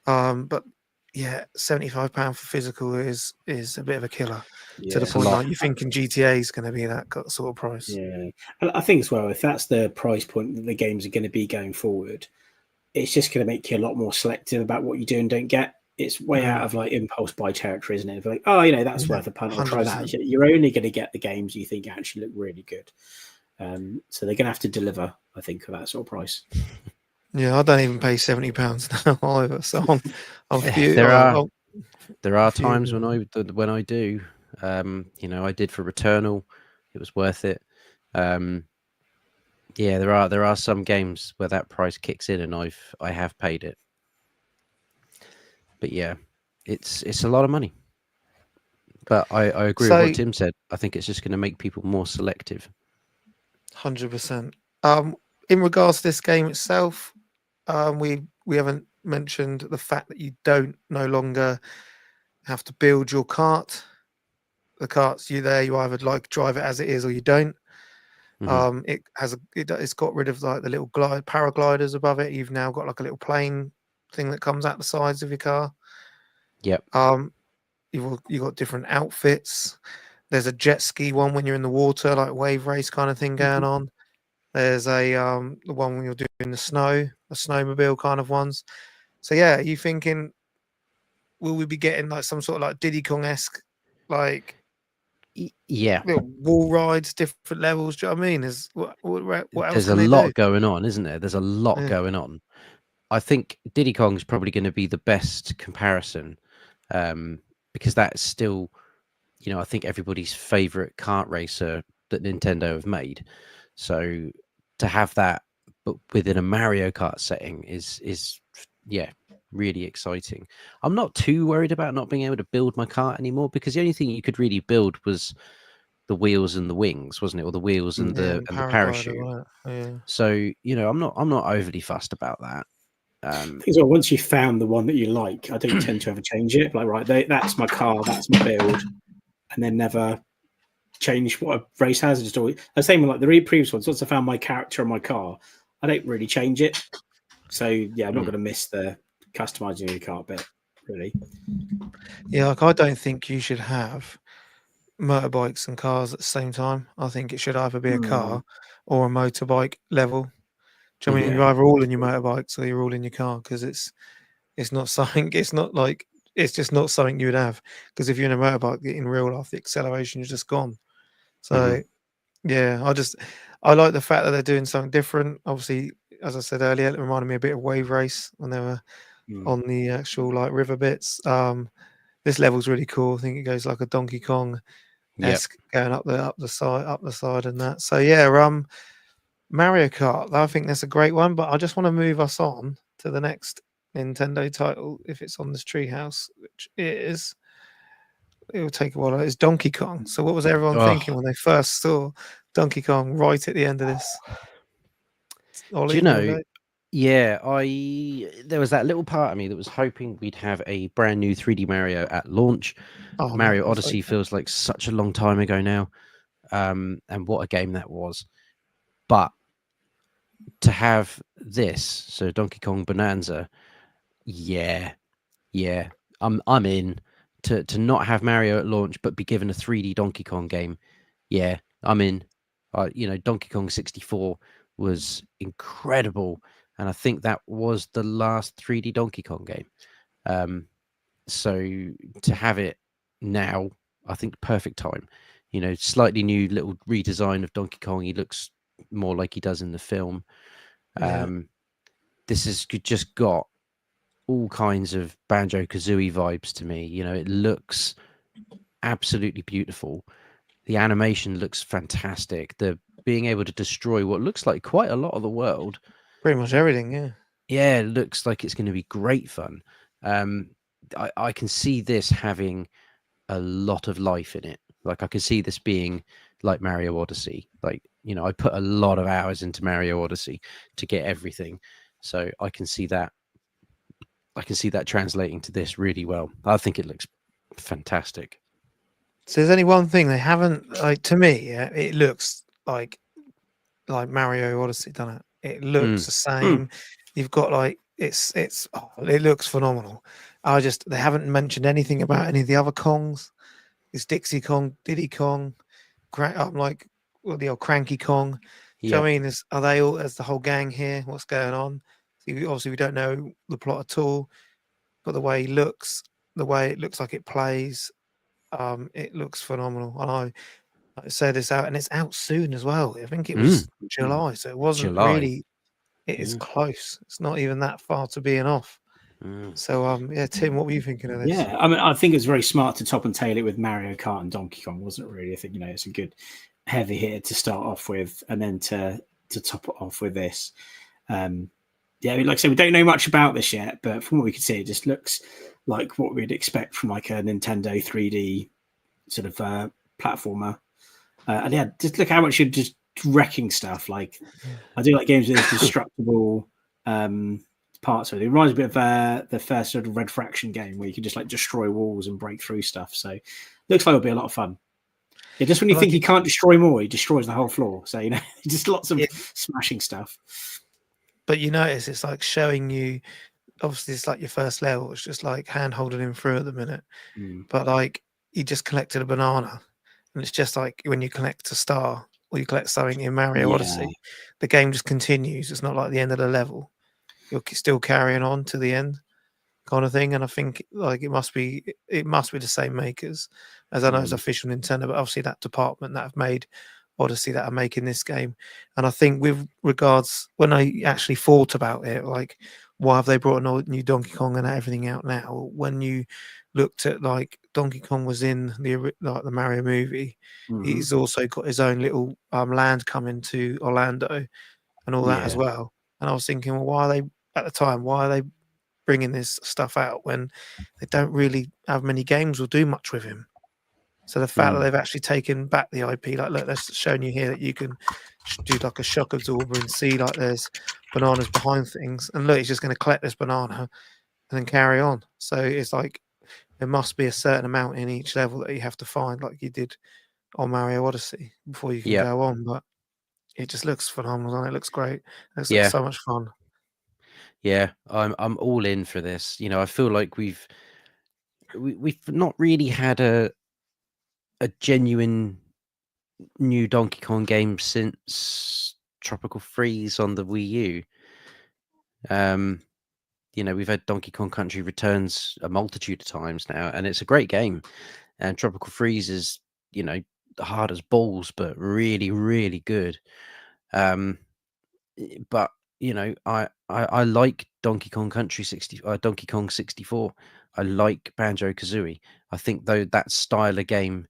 But yeah, £75 for physical is a bit of a killer. To the point like you're thinking GTA is going to be that sort of price. Yeah, and I think as well, if that's the price point that the games are going to be going forward, it's just going to make you a lot more selective about what you do and don't get. It's way out of like impulse buy territory, isn't it? Like, oh, that's worth a punt. I'll try that. You're only going to get the games you think actually look really good. So they're going to have to deliver, I think, for that sort of price. Yeah, I don't even pay £70 now either. So there are times when I do. I did for Returnal. It was worth it. Yeah, there are some games where that price kicks in, and I have paid it. But yeah, it's a lot of money. But I agree with what Tim said. I think it's just going to make people more selective. 100%. In regards to this game itself, we haven't mentioned the fact that you no longer have to build your cart. The cart's you either like drive it as it is or you don't. It's got rid of like the little paragliders above it. You've now got like a little plane thing that comes out the sides of your car. Yep. You've got different outfits. There's a jet ski one when you're in the water, like wave race kind of thing going on. There's the one when you're doing the snowmobile kind of ones. So yeah, are you thinking will we be getting like some sort of like Diddy Kong-esque like wall rides, different levels? Do you know what I mean? There's what else? There's a lot going on, isn't there? There's a lot going on. I think Diddy Kong's probably going to be the best comparison because that's still, I think everybody's favorite kart racer that Nintendo have made. So to have that, but within a Mario Kart setting is really exciting. I'm not too worried about not being able to build my kart anymore because the only thing you could really build was the wheels and the wings, wasn't it? Or the wheels and the parachute. Yeah. So I'm not overly fussed about that. So once you found the one that you like, I don't tend to ever change it. Like, right, that's my car, that's my build, and then never change what a race has. Just always the same with like the previous ones. Once I found my character and my car, I don't really change it. So yeah, I'm not going to miss the customizing your car bit, really. Yeah, like I don't think you should have motorbikes and cars at the same time. I think it should either be a car or a motorbike level. Do you know what I mean? You're either all in your motorbikes or you're all in your car because it's not something. It's not like it's just not something you would have because if you're in a motorbike in real life, the acceleration is just gone. So yeah, I like the fact that they're doing something different. Obviously, as I said earlier, it reminded me a bit of Wave Race when they were on the actual like river bits. This level's really cool. I think it goes like a Donkey Kong-esque going up the side and that. So yeah, Mario Kart, I think that's a great one, but I just want to move us on to the next Nintendo title if it's on this treehouse, which is it will take a while. It's Donkey Kong. So what was everyone thinking when they first saw Donkey Kong right at the end of this? Ollie, Do you you wanna know? go? Yeah, there was that little part of me that was hoping we'd have a brand new 3D Mario at launch. Oh, mate, Mario I was Odyssey hoping. feels like such a long time ago now, and what a game that was. But to have this, so Donkey Kong Bonanza, yeah, I'm in. To not have Mario at launch, but be given a 3D Donkey Kong game, yeah, I'm in. Donkey Kong 64 was incredible, and I think that was the last 3D Donkey Kong game. So to have it now, I think perfect time. Slightly new little redesign of Donkey Kong. He looks more like he does in the film. Yeah. This has just got all kinds of Banjo-Kazooie vibes to me. It looks absolutely beautiful. The animation looks fantastic. The being able to destroy what looks like quite a lot of the world. Pretty much everything, yeah. Yeah, it looks like it's going to be great fun. I can see this having a lot of life in it. Like I can see this being like Mario Odyssey. Like, I put a lot of hours into Mario Odyssey to get everything. So I can see that. I can see that translating to this really well. I think it looks fantastic. So there's only one thing they haven't, like, to me, yeah, it looks like Mario Odyssey, doesn't it? It looks the same. You've got like it looks phenomenal. They haven't mentioned anything about any of the other Kongs. It's Dixie Kong, Diddy Kong, I'm like, well, the old Cranky Kong. Do you know what I mean? Are they all as the whole gang here? What's going on? Obviously, we don't know the plot at all, but the way he looks, the way it looks like it plays, it looks phenomenal. And I say this out, and it's out soon as well. I think it was July, so it wasn't July. really. It is close. It's not even that far to being off. So, yeah, Tim, what were you thinking of this? Yeah, I mean, I think it was very smart to top and tail it with Mario Kart and Donkey Kong, wasn't it? Really, I think it's a good heavy hitter to start off with, and then to top it off with this. Yeah, like I said, we don't know much about this yet, but from what we can see, it just looks like what we'd expect from like a Nintendo 3D sort of platformer. And yeah, just look how much you're just wrecking stuff. Like, I do like games with destructible parts. So it reminds me of the first sort of Red Fraction game where you can just like destroy walls and break through stuff. So it looks like it'll be a lot of fun. Yeah, just when you think he can't destroy more, he destroys the whole floor. So, just lots of smashing stuff. But you notice it's like showing you, obviously it's like your first level. It's just like hand holding him through at the minute. But like he just collected a banana. And it's just like when you collect a star or you collect something in Mario Odyssey, the game just continues. It's not like the end of the level. You're still carrying on to the end kind of thing. And I think like it must be the same makers, as I know it's official Nintendo, but obviously that department that have made Odyssey that are making this game. And I think with regards, when I actually thought about it, like why have they brought a new Donkey Kong and everything out now? When you looked at like Donkey Kong was in the Mario movie, he's also got his own little land coming to Orlando and all that as well. And I was thinking, well, why are they bringing this stuff out when they don't really have many games or do much with him? So the fact that they've actually taken back the IP, like, look, that's showing you here that you can do like a shock absorber and see like there's bananas behind things. And look, he's just going to collect this banana and then carry on. So it's like there must be a certain amount in each level that you have to find, like you did on Mario Odyssey, before you can go on. But it just looks phenomenal and it looks great. It's like so much fun. Yeah, I'm all in for this. I feel like we've not really had a genuine new Donkey Kong game since Tropical Freeze on the Wii U. We've had Donkey Kong Country Returns a multitude of times now, and it's a great game. And Tropical Freeze is, hard as balls, but really, really good. But I like Donkey Kong Country Donkey Kong 64. I like Banjo-Kazooie. I think though that style of game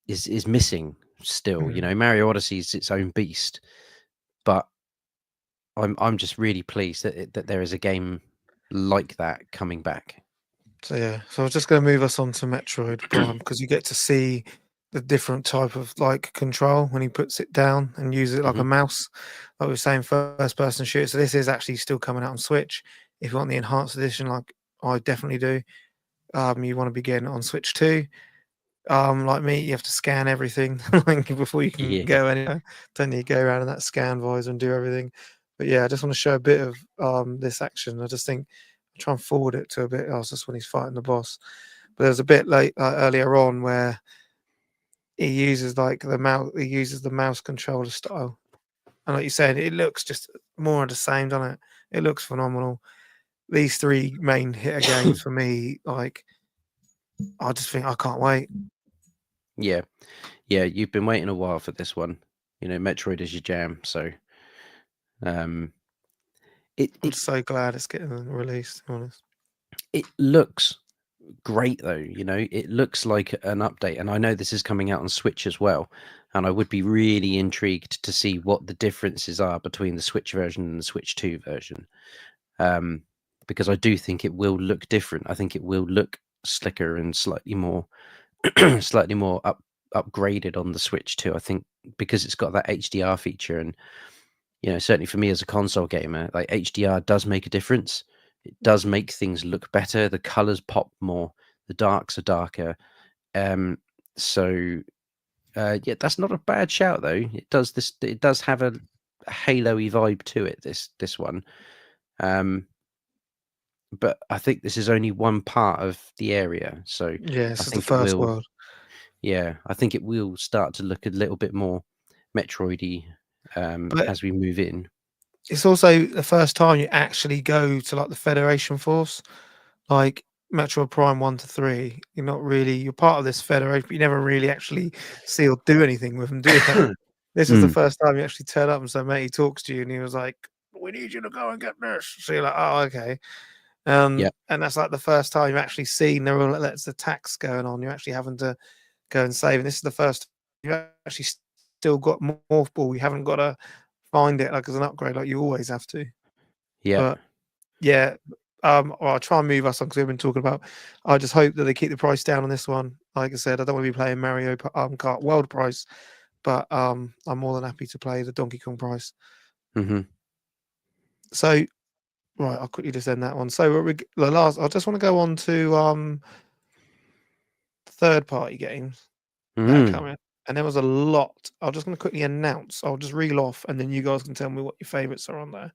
is missing still. Mario Odyssey is its own beast, but I'm just really pleased that there is a game like that coming back. So yeah, so I was just going to move us on to Metroid Prime because you get to see the different type of like control when he puts it down and uses it like a mouse. Like we were saying, first person shooter. So this is actually still coming out on Switch. If you want the enhanced edition, like I definitely do, you want to be getting it on Switch too. Like me, you have to scan everything before you can go anywhere. Then you go around in that scan visor and do everything. But yeah, I just want to show a bit of this action. I just think I'll try and forward it to a bit else just when he's fighting the boss. But there's a bit late earlier on where he uses like the mouse. He uses the mouse controller style, and like you said, it looks just more of the same, doesn't it? It looks phenomenal. These three main hitter games for me, like I just think I can't wait. Yeah, you've been waiting a while for this one. You know, Metroid is your jam, so I'm so glad it's getting released. To be honest, it looks great though. You know, it looks like an update, and I know this is coming out on Switch as well. And I would be really intrigued to see what the differences are between the Switch version and the Switch 2 version, because I do think it will look different. I think it will look slicker and slightly more upgraded on the Switch 2. I think because it's got that HDR feature, and you know, certainly for me as a console gamer, like HDR does make a difference. It does make things look better. The colors pop more. The darks are darker. Yeah, that's not a bad shout though. It does have a Halo-y vibe to it. This one. But I think this is only one part of the area. So yeah, this I is the think first world. Yeah, I think it will start to look a little bit more Metroidy as we move in. It's also the first time you actually go to like the Federation Force, like Metroid Prime 1 to 3. You're part of this Federation, but you never really actually see or do anything with them, do you? This is the first time you actually turn up and so mate, he talks to you and he was like, "We need you to go and get this." So you're like, "Oh, okay." And that's like the first time you've actually seen there's attacks going on. You're actually having to go and save. And this is the first you actually still got Morph Ball. You haven't got to find it like as an upgrade, like you always have to. Yeah. But yeah, well, I'll try and move us on because we've been talking about. I just hope that they keep the price down on this one. Like I said, I don't want to be playing Mario Kart World price, but I'm more than happy to play the Donkey Kong price. So, right, I'll quickly just end that one. So the last, I just want to go on to third-party games that are coming. And there was a lot. I'm just going to quickly announce. I'll just reel off, and then you guys can tell me what your favorites are on there.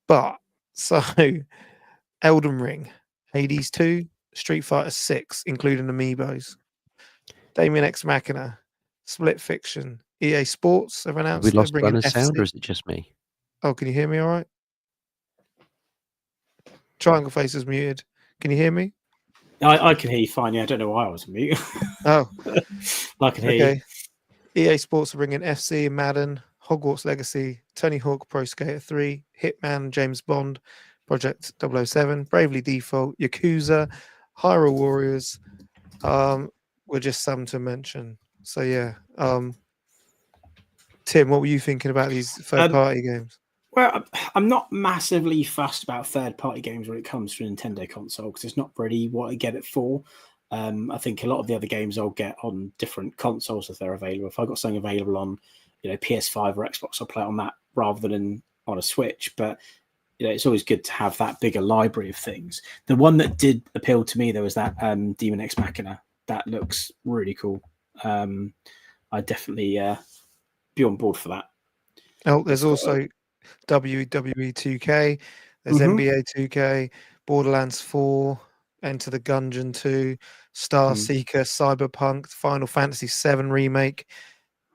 But so, Elden Ring, Hades 2, Street Fighter 6, including amiibos, Damien X Machina, Split Fiction, EA Sports have announced we lost they're bringing Bunner's sound, or is it just me? Oh, can you hear me all right? Triangle Face is muted. Can you hear me? I can hear you fine. Yeah, I don't know why I was mute. Oh, I can hear you. EA Sports are bringing FC and Madden, Hogwarts Legacy, Tony Hawk Pro Skater 3, Hitman, James Bond, Project 007, Bravely Default, Yakuza, Hyrule Warriors, were just some to mention. So yeah, Tim, what were you thinking about these third-party games? Well, I'm not massively fussed about third-party games when it comes to a Nintendo console because it's not really what I get it for. I think a lot of the other games I'll get on different consoles if they're available. If I've got something available on, PS5 or Xbox, I'll play it on that rather than on a Switch. But it's always good to have that bigger library of things. The one that did appeal to me, there was that Demon X Machina. That looks really cool. I'd definitely be on board for that. Oh, there's also WWE 2K, there's NBA 2K, Borderlands 4, Enter the Gungeon 2, Star Seeker, Cyberpunk, Final Fantasy 7 remake.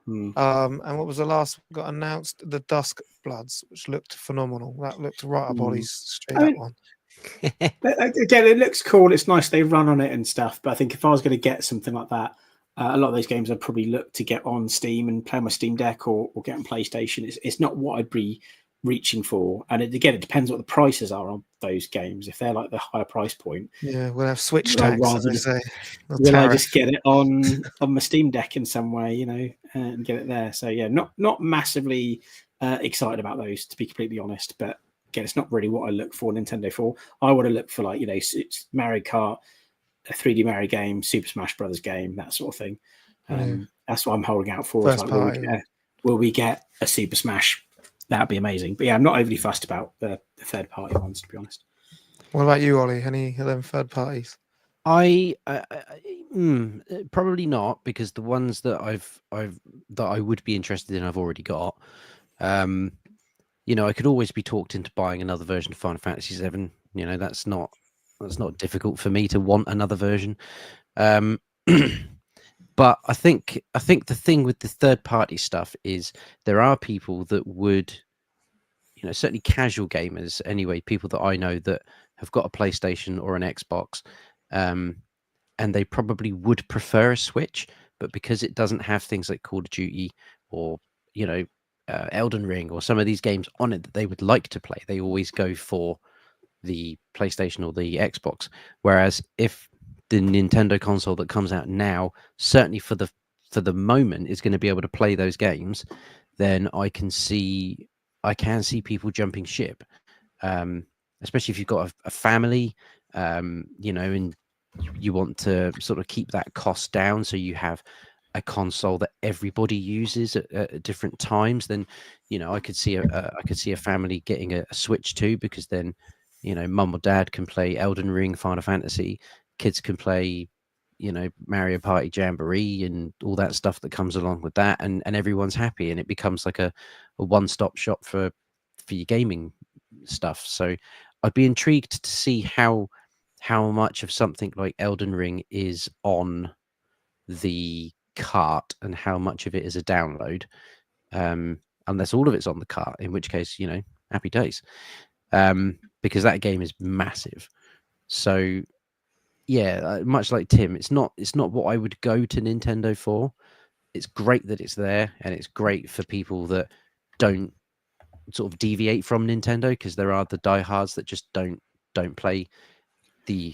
And what was the last got announced? The Dusk Bloods, which looked phenomenal. That looked right up Ollie's straight up one. Again, it looks cool. It's nice they run on it and stuff. But I think if I was going to get something like that, a lot of those games I'd probably look to get on Steam and play on my Steam Deck or get on PlayStation. It's not what I'd be reaching for. And it depends what the prices are on those games. If they're like the higher price point, we'll have Switch tax. Will I just get it on my Steam Deck in some way, and get it there? So yeah, not massively excited about those, to be completely honest. But again, it's not really what I look for Nintendo for. I would have looked for it's Mario Kart, a 3D Mario game, Super Smash Brothers game, that sort of thing. That's what I'm holding out for. First party. Will we get a Super Smash? That'd be amazing. But yeah, I'm not overly fussed about the third party ones, to be honest. What about you, Ollie? Any of them third parties? I probably not, because the ones that I would be interested in, I've already got. I could always be talked into buying another version of Final Fantasy VII. That's not difficult for me to want another version. But I think the thing with the third party stuff is there are people that would, certainly casual gamers anyway, people that I know that have got a PlayStation or an Xbox, and they probably would prefer a Switch, but because it doesn't have things like Call of Duty or Elden Ring or some of these games on it that they would like to play, they always go for the PlayStation or the Xbox. Whereas if the Nintendo console that comes out now, certainly for the moment, is going to be able to play those games, then I can see people jumping ship, especially if you've got a family, and you want to sort of keep that cost down, so you have a console that everybody uses at different times. Then I could see a family getting a Switch too, because then mum or dad can play Elden Ring, Final Fantasy, kids can play Mario Party Jamboree and all that stuff that comes along with that, and everyone's happy, and it becomes like a one-stop shop for your gaming stuff. So I'd be intrigued to see how much of something like Elden Ring is on the cart and how much of it is a download, unless all of it's on the cart, in which case happy days, because that game is massive. So yeah, much like Tim, it's not what I would go to Nintendo for. It's great that it's there, and it's great for people that don't sort of deviate from Nintendo, because there are the diehards that just don't play the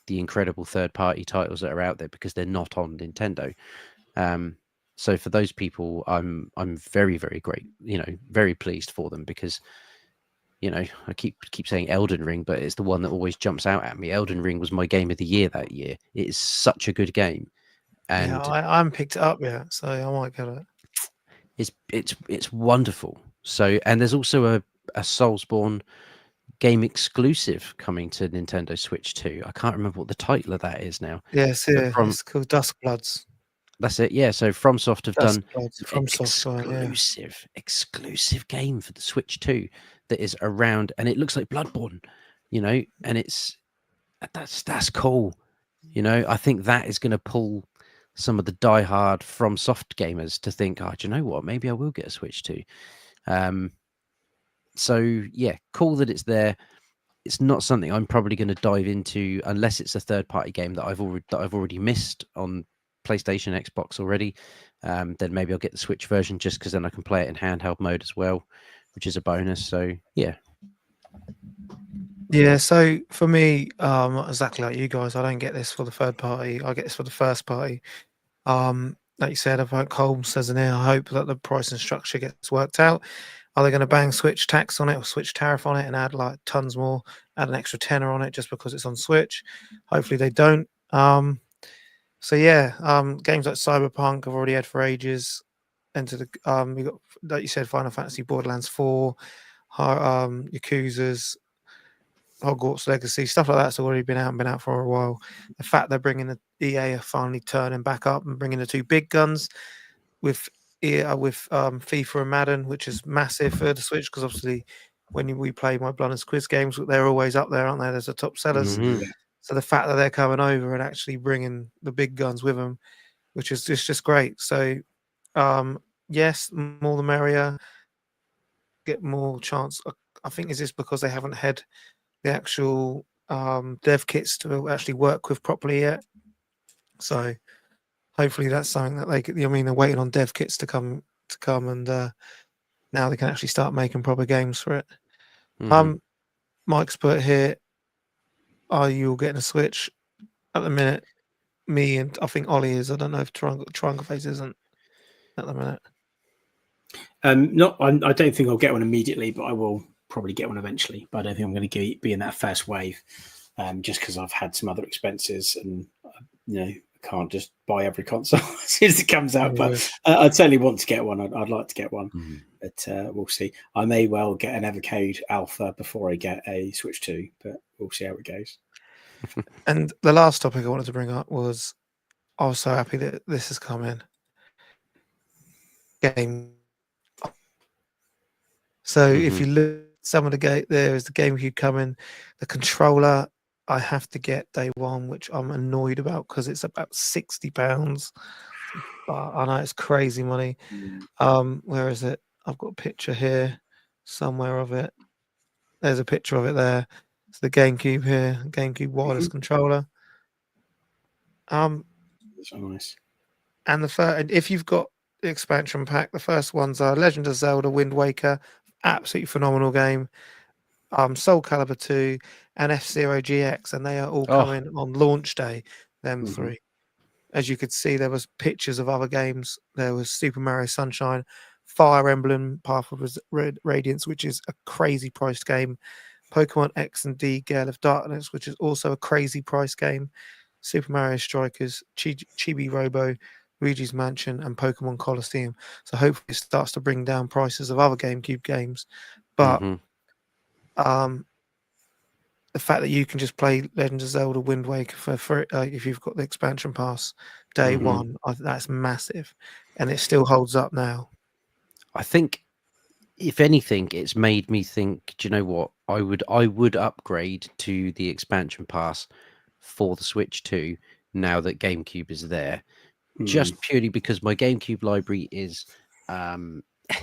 incredible third party titles that are out there because they're not on Nintendo. So for those people, I'm very, very great, very pleased for them, because I keep saying Elden Ring, but it's the one that always jumps out at me. Elden Ring was my game of the year that year. It is such a good game, and yeah, I haven't picked it up yet, so I might get it. It's wonderful. So, and there's also a Soulsborne game exclusive coming to Nintendo Switch 2. I can't remember what the title of that is now. Yes, yeah, it's called Duskbloods. That's it. Yeah. So FromSoft have done an exclusive game for the Switch 2 that is around, and it looks like Bloodborne, and that's cool. I think that is going to pull some of the diehard FromSoft gamers to think, do you know what? Maybe I will get a Switch 2. So yeah, cool that it's there. It's not something I'm probably going to dive into unless it's a third-party game that I've already missed on PlayStation, Xbox already. Then maybe I'll get the Switch version, just because then I can play it in handheld mode as well, which is a bonus. So yeah. Yeah, so for me, exactly like you guys, I don't get this for the third party. I get this for the first party. Like you said, about Colm says in here, I hope that the pricing structure gets worked out. Are they going to bang Switch tax on it or Switch tariff on it and add like tons more, add an extra tenner on it just because it's on Switch? Hopefully they don't. So yeah, games like Cyberpunk I've already had for ages. Into the we got, like you said, Final Fantasy, Borderlands 4, Yakuza's, Hogwarts Legacy, stuff like that's already been out for a while. The fact they're bringing the EA are finally turning back up and bringing the two big guns with FIFA and Madden, which is massive for the Switch, because obviously when we play my Blood and Quiz games, they're always up there, aren't they? There's the top sellers. Mm-hmm. So the fact that they're coming over and actually bringing the big guns with them, which is just great. So yes, more the merrier. Get more chance. I think is this because they haven't had the actual dev kits to actually work with properly yet. So hopefully that's something that they're waiting on dev kits to come, and now they can actually start making proper games for it. Mm-hmm. Mike's put here, are you all getting a Switch? At the minute, me and I think Ollie is. I don't know if Triangle Face isn't at the minute. I don't think I'll get one immediately, but I will probably get one eventually. But I don't think I'm going to be in that first wave, just because I've had some other expenses and a can't just buy every console as soon as it comes out. Yeah. But I'd certainly want to get one. I'd like to get one, Mhm. but we'll see. I may well get an Evercade Alpha before I get a Switch 2, but we'll see how it goes. And the last topic I wanted to bring up was, I was so happy that this has come in. Game. So if you look at some of the game, there is the GameCube coming. The controller I have to get day one, which I'm annoyed about because it's about £60. I know it's crazy money. Where is it? I've got a picture here somewhere of it. There's a picture of it there. It's the GameCube here, GameCube wireless controller. That's so nice. And if you've got the expansion pack, the first ones are Legend of Zelda, Wind Waker, absolutely phenomenal game. Soul Calibur 2 and F-Zero GX, and they are all coming on launch day. Them three. As you could see, there was pictures of other games. There was Super Mario Sunshine, Fire Emblem, Path of Radiance, which is a crazy priced game. Pokemon X and D, Gale of Darkness, which is also a crazy price game. Super Mario Strikers, Chibi Robo, Luigi's Mansion, and Pokemon Colosseum. So hopefully it starts to bring down prices of other GameCube games. But the fact that you can just play Legend of Zelda Wind Waker for if you've got the expansion pass day one, that's massive. And it still holds up now. I think, if anything, it's made me think, do you know what? I would upgrade to the expansion pass for the Switch 2 now that GameCube is there. Just purely because my GameCube library is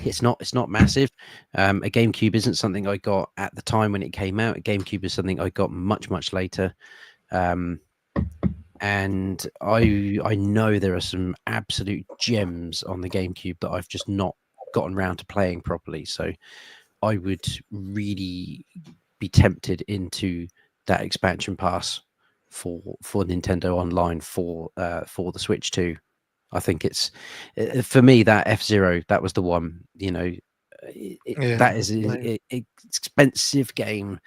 it's not massive. A GameCube isn't something I got at the time when it came out. A GameCube is something I got much later. And I know there are some absolute gems on the GameCube that I've just not gotten around to playing properly. So I would really be tempted into that expansion pass for Nintendo Online for the Switch 2. I think it's, for me, that F-Zero, that was the one. You know, that is an expensive game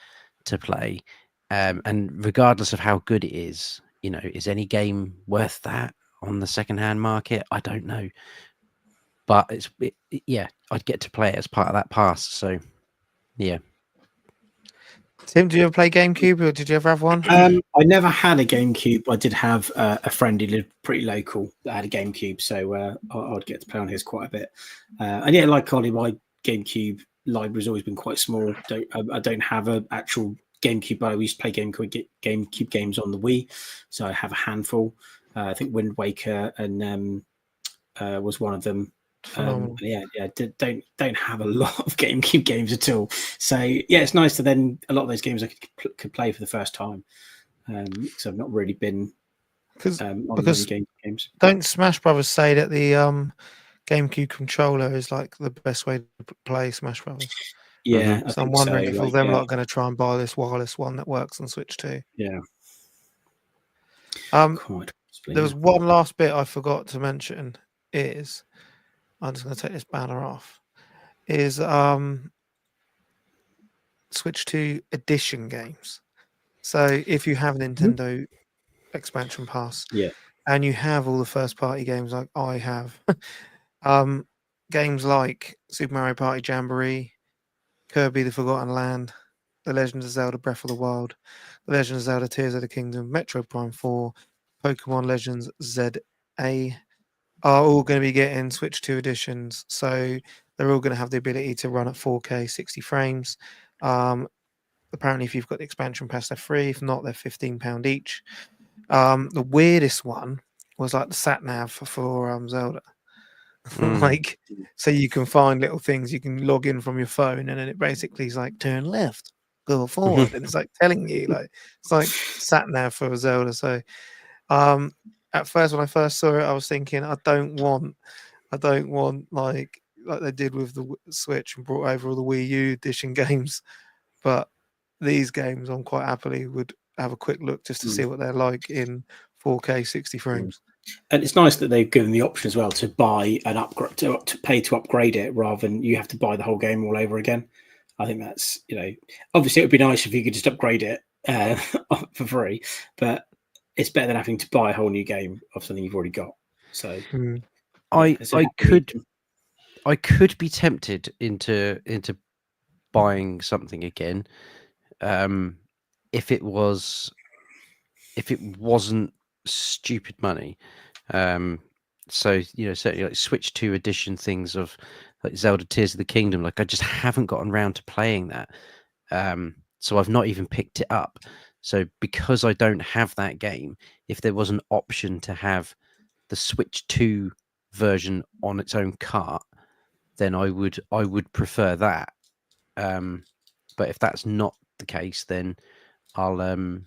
to play, and regardless of how good it is, you know, is any game worth that on the secondhand market? I don't know, but I'd get to play it as part of that pass. So, yeah. Tim, did you ever play GameCube, or did you ever have one? I never had a GameCube. I did have a friend who lived pretty local that had a GameCube, so I'd get to play on his quite a bit. And yeah, like Ollie, my GameCube library's always been quite small. I don't have an actual GameCube, but I used to play GameCube games on the Wii, so I have a handful. I think Wind Waker and was one of them. Don't have a lot of GameCube games at all. So yeah, it's nice to then a lot of those games I could play for the first time. So I've not really been because game games. Don't Smash Brothers say that the GameCube controller is like the best way to play Smash Brothers? Yeah, So I'm wondering if all them lot are going to try and buy this wireless one that works on Switch 2. Yeah. There was one last bit I forgot to mention. Is I'm just going to take this banner off. Is Switch 2 edition games. So if you have a Nintendo expansion pass, and you have all the first party games like I have, games like Super Mario Party Jamboree, Kirby: The Forgotten Land, The Legend of Zelda: Breath of the Wild, The Legend of Zelda: Tears of the Kingdom, Metroid Prime 4, Pokemon Legends ZA, are all going to be getting Switch 2 editions. So they're all going to have the ability to run at 4K 60 frames. Apparently, if you've got the expansion pass, they're free. If not, they're £15 each. The weirdest one was like the sat nav for Zelda. Like, so you can find little things, you can log in from your phone, and then it basically is like turn left, go forward, and it's like telling you, like, it's like sat nav for Zelda. So at first, when I first saw it, I was thinking, I don't want like they did with the Switch and brought over all the Wii U edition games. But these games, I'm quite happily would have a quick look just to see what they're like in 4K 60 frames. And it's nice that they've given the option as well to buy an upgrade, to pay to upgrade it, rather than you have to buy the whole game all over again. I think that's, obviously it would be nice if you could just upgrade it for free, but it's better than having to buy a whole new game of something you've already got. So I so I could be tempted into buying something again, if it wasn't stupid money. So certainly like Switch 2 edition things of like Zelda Tears of the Kingdom, like I just haven't gotten around to playing that. So I've not even picked it up. So because I don't have that game, if there was an option to have the Switch 2 version on its own cart, then I would prefer that. But if that's not the case, then I'll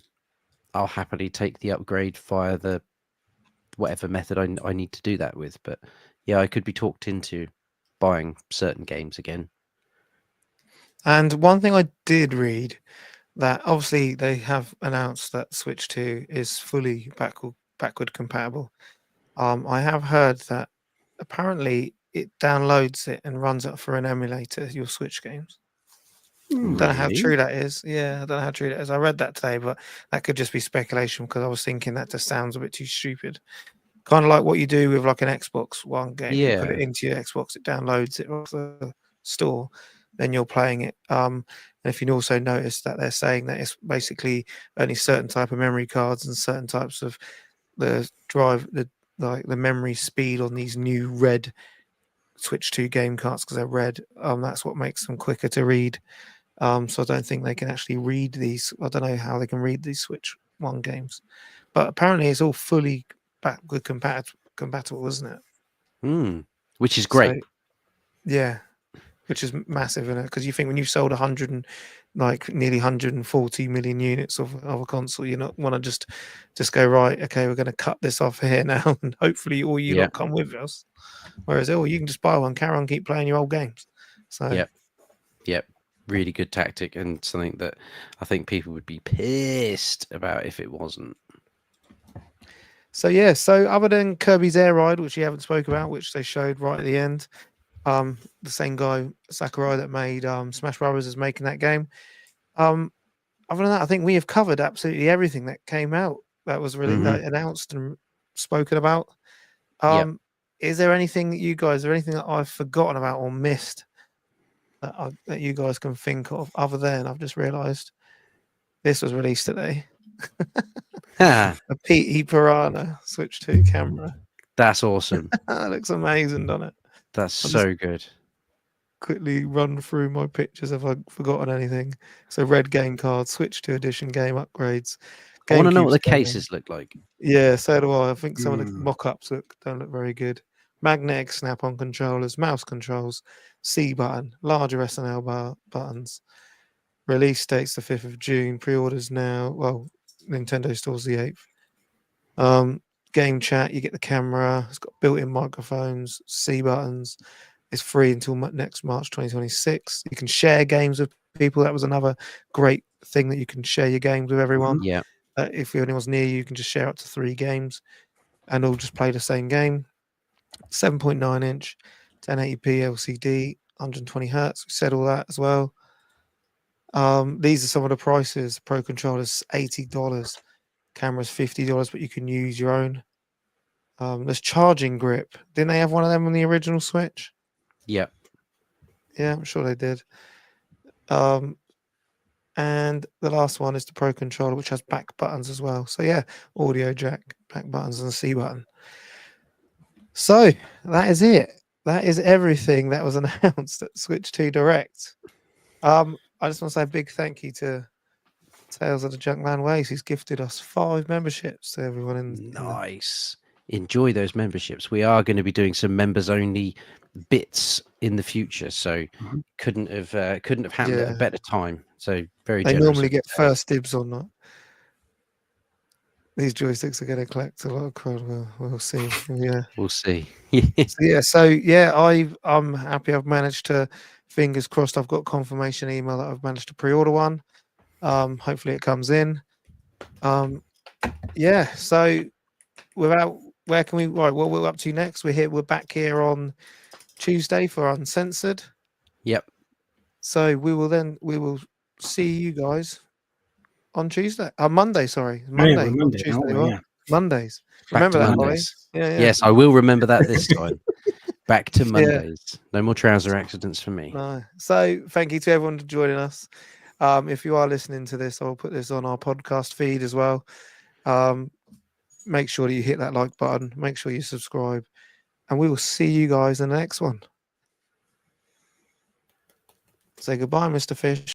happily take the upgrade via the whatever method I need to do that with. But yeah, I could be talked into buying certain games again. And one thing I did read, that obviously they have announced that Switch 2 is fully backward compatible. I have heard that apparently it downloads it and runs it for an emulator, your Switch games. Don't know how true that is. Yeah, I don't know how true that is. I read that today, but that could just be speculation because I was thinking that just sounds a bit too stupid. Kind of like what you do with like an Xbox One game. You put it into your Xbox, it downloads it off the store, then you're playing it. And if you also notice that they're saying that it's basically only certain type of memory cards and certain types of the drive, the memory speed on these new red Switch 2 game cards because they're red. That's what makes them quicker to read. So I don't think they can actually read these. I don't know how they can read these Switch 1 games, but apparently it's all fully backward compatible, isn't it? Which is great. So, yeah, which is massive, isn't it? Because you think when you've sold nearly 140 million units of a console, you not want to just go, right, okay, we're going to cut this off here now, and hopefully all you lot come with us. Whereas, you can just buy one, carry on, keep playing your old games. So yep. Really good tactic, and something that I think people would be pissed about if it wasn't. So yeah, so other than Kirby's Air Ride, which you haven't spoke about, which they showed right at the end, the same guy Sakurai that made Smash Brothers is making that game. Other than that, I think we have covered absolutely everything that came out that was really announced and spoken about. Is there anything that you guys, or anything that I've forgotten about or missed that you guys can think of, other than I've just realised this was released today? A Pete Piranha Switch 2 camera. That's awesome. That looks amazing, doesn't it? That's so good. Quickly run through my pictures if I've forgotten anything. So red game cards, Switch 2 edition game upgrades. I want to know what the cases look like. Yeah, so do I. I think some of the mock-ups don't look very good. Magnetic snap-on controllers, mouse controls, C button, larger SNL buttons. Release date's the 5th of June. Pre-orders now. Well, Nintendo stores the 8th. Game chat, you get the camera. It's got built-in microphones, C buttons. It's free until next March 2026. You can share games with people. That was another great thing, that you can share your games with everyone. Yeah. If anyone's near you can just share up to 3 games and all just play the same game. 7.9-inch, 1080p LCD, 120 hertz. We said all that as well. These are some of the prices. Pro controllers $80, cameras $50, but you can use your own. There's charging grip. Didn't they have one of them on the original Switch? Yeah, I'm sure they did. And the last one is the Pro controller, which has back buttons as well. So yeah, audio jack, back buttons, and a C button. So that is it. That is everything that was announced at Switch 2 Direct. I just want to say a big thank you to Tales of the Junkland Ways, who's gifted us 5 memberships to everyone in. Nice. Enjoy those memberships. We are going to be doing some members only bits in the future, so couldn't have happened at a better time. So very they generous. Normally get first dibs on that. These joysticks are going to collect a lot of crowd. We'll see. Yeah, we'll see. I'm happy. I've managed to, fingers crossed, I've got confirmation email that I've managed to pre-order one. Hopefully it comes in. So where can we, right, what we're up to next? We're back here on Tuesday for Uncensored. Yep. So we will see you guys on Tuesday. Monday, sorry. Yeah, Monday. we're not Monday, Tuesday aren't we? anymore. Yeah. Mondays. Back Remember to that, Ollie? Mondays. Yeah, yeah. Yes, I will remember that this time. Back to Yeah. Mondays. No more trouser accidents for me. No. So thank you to everyone for joining us. If you are listening to this, I'll put this on our podcast feed as well. Make sure that you hit that like button. Make sure you subscribe. And we will see you guys in the next one. Say goodbye, Mr. Fish.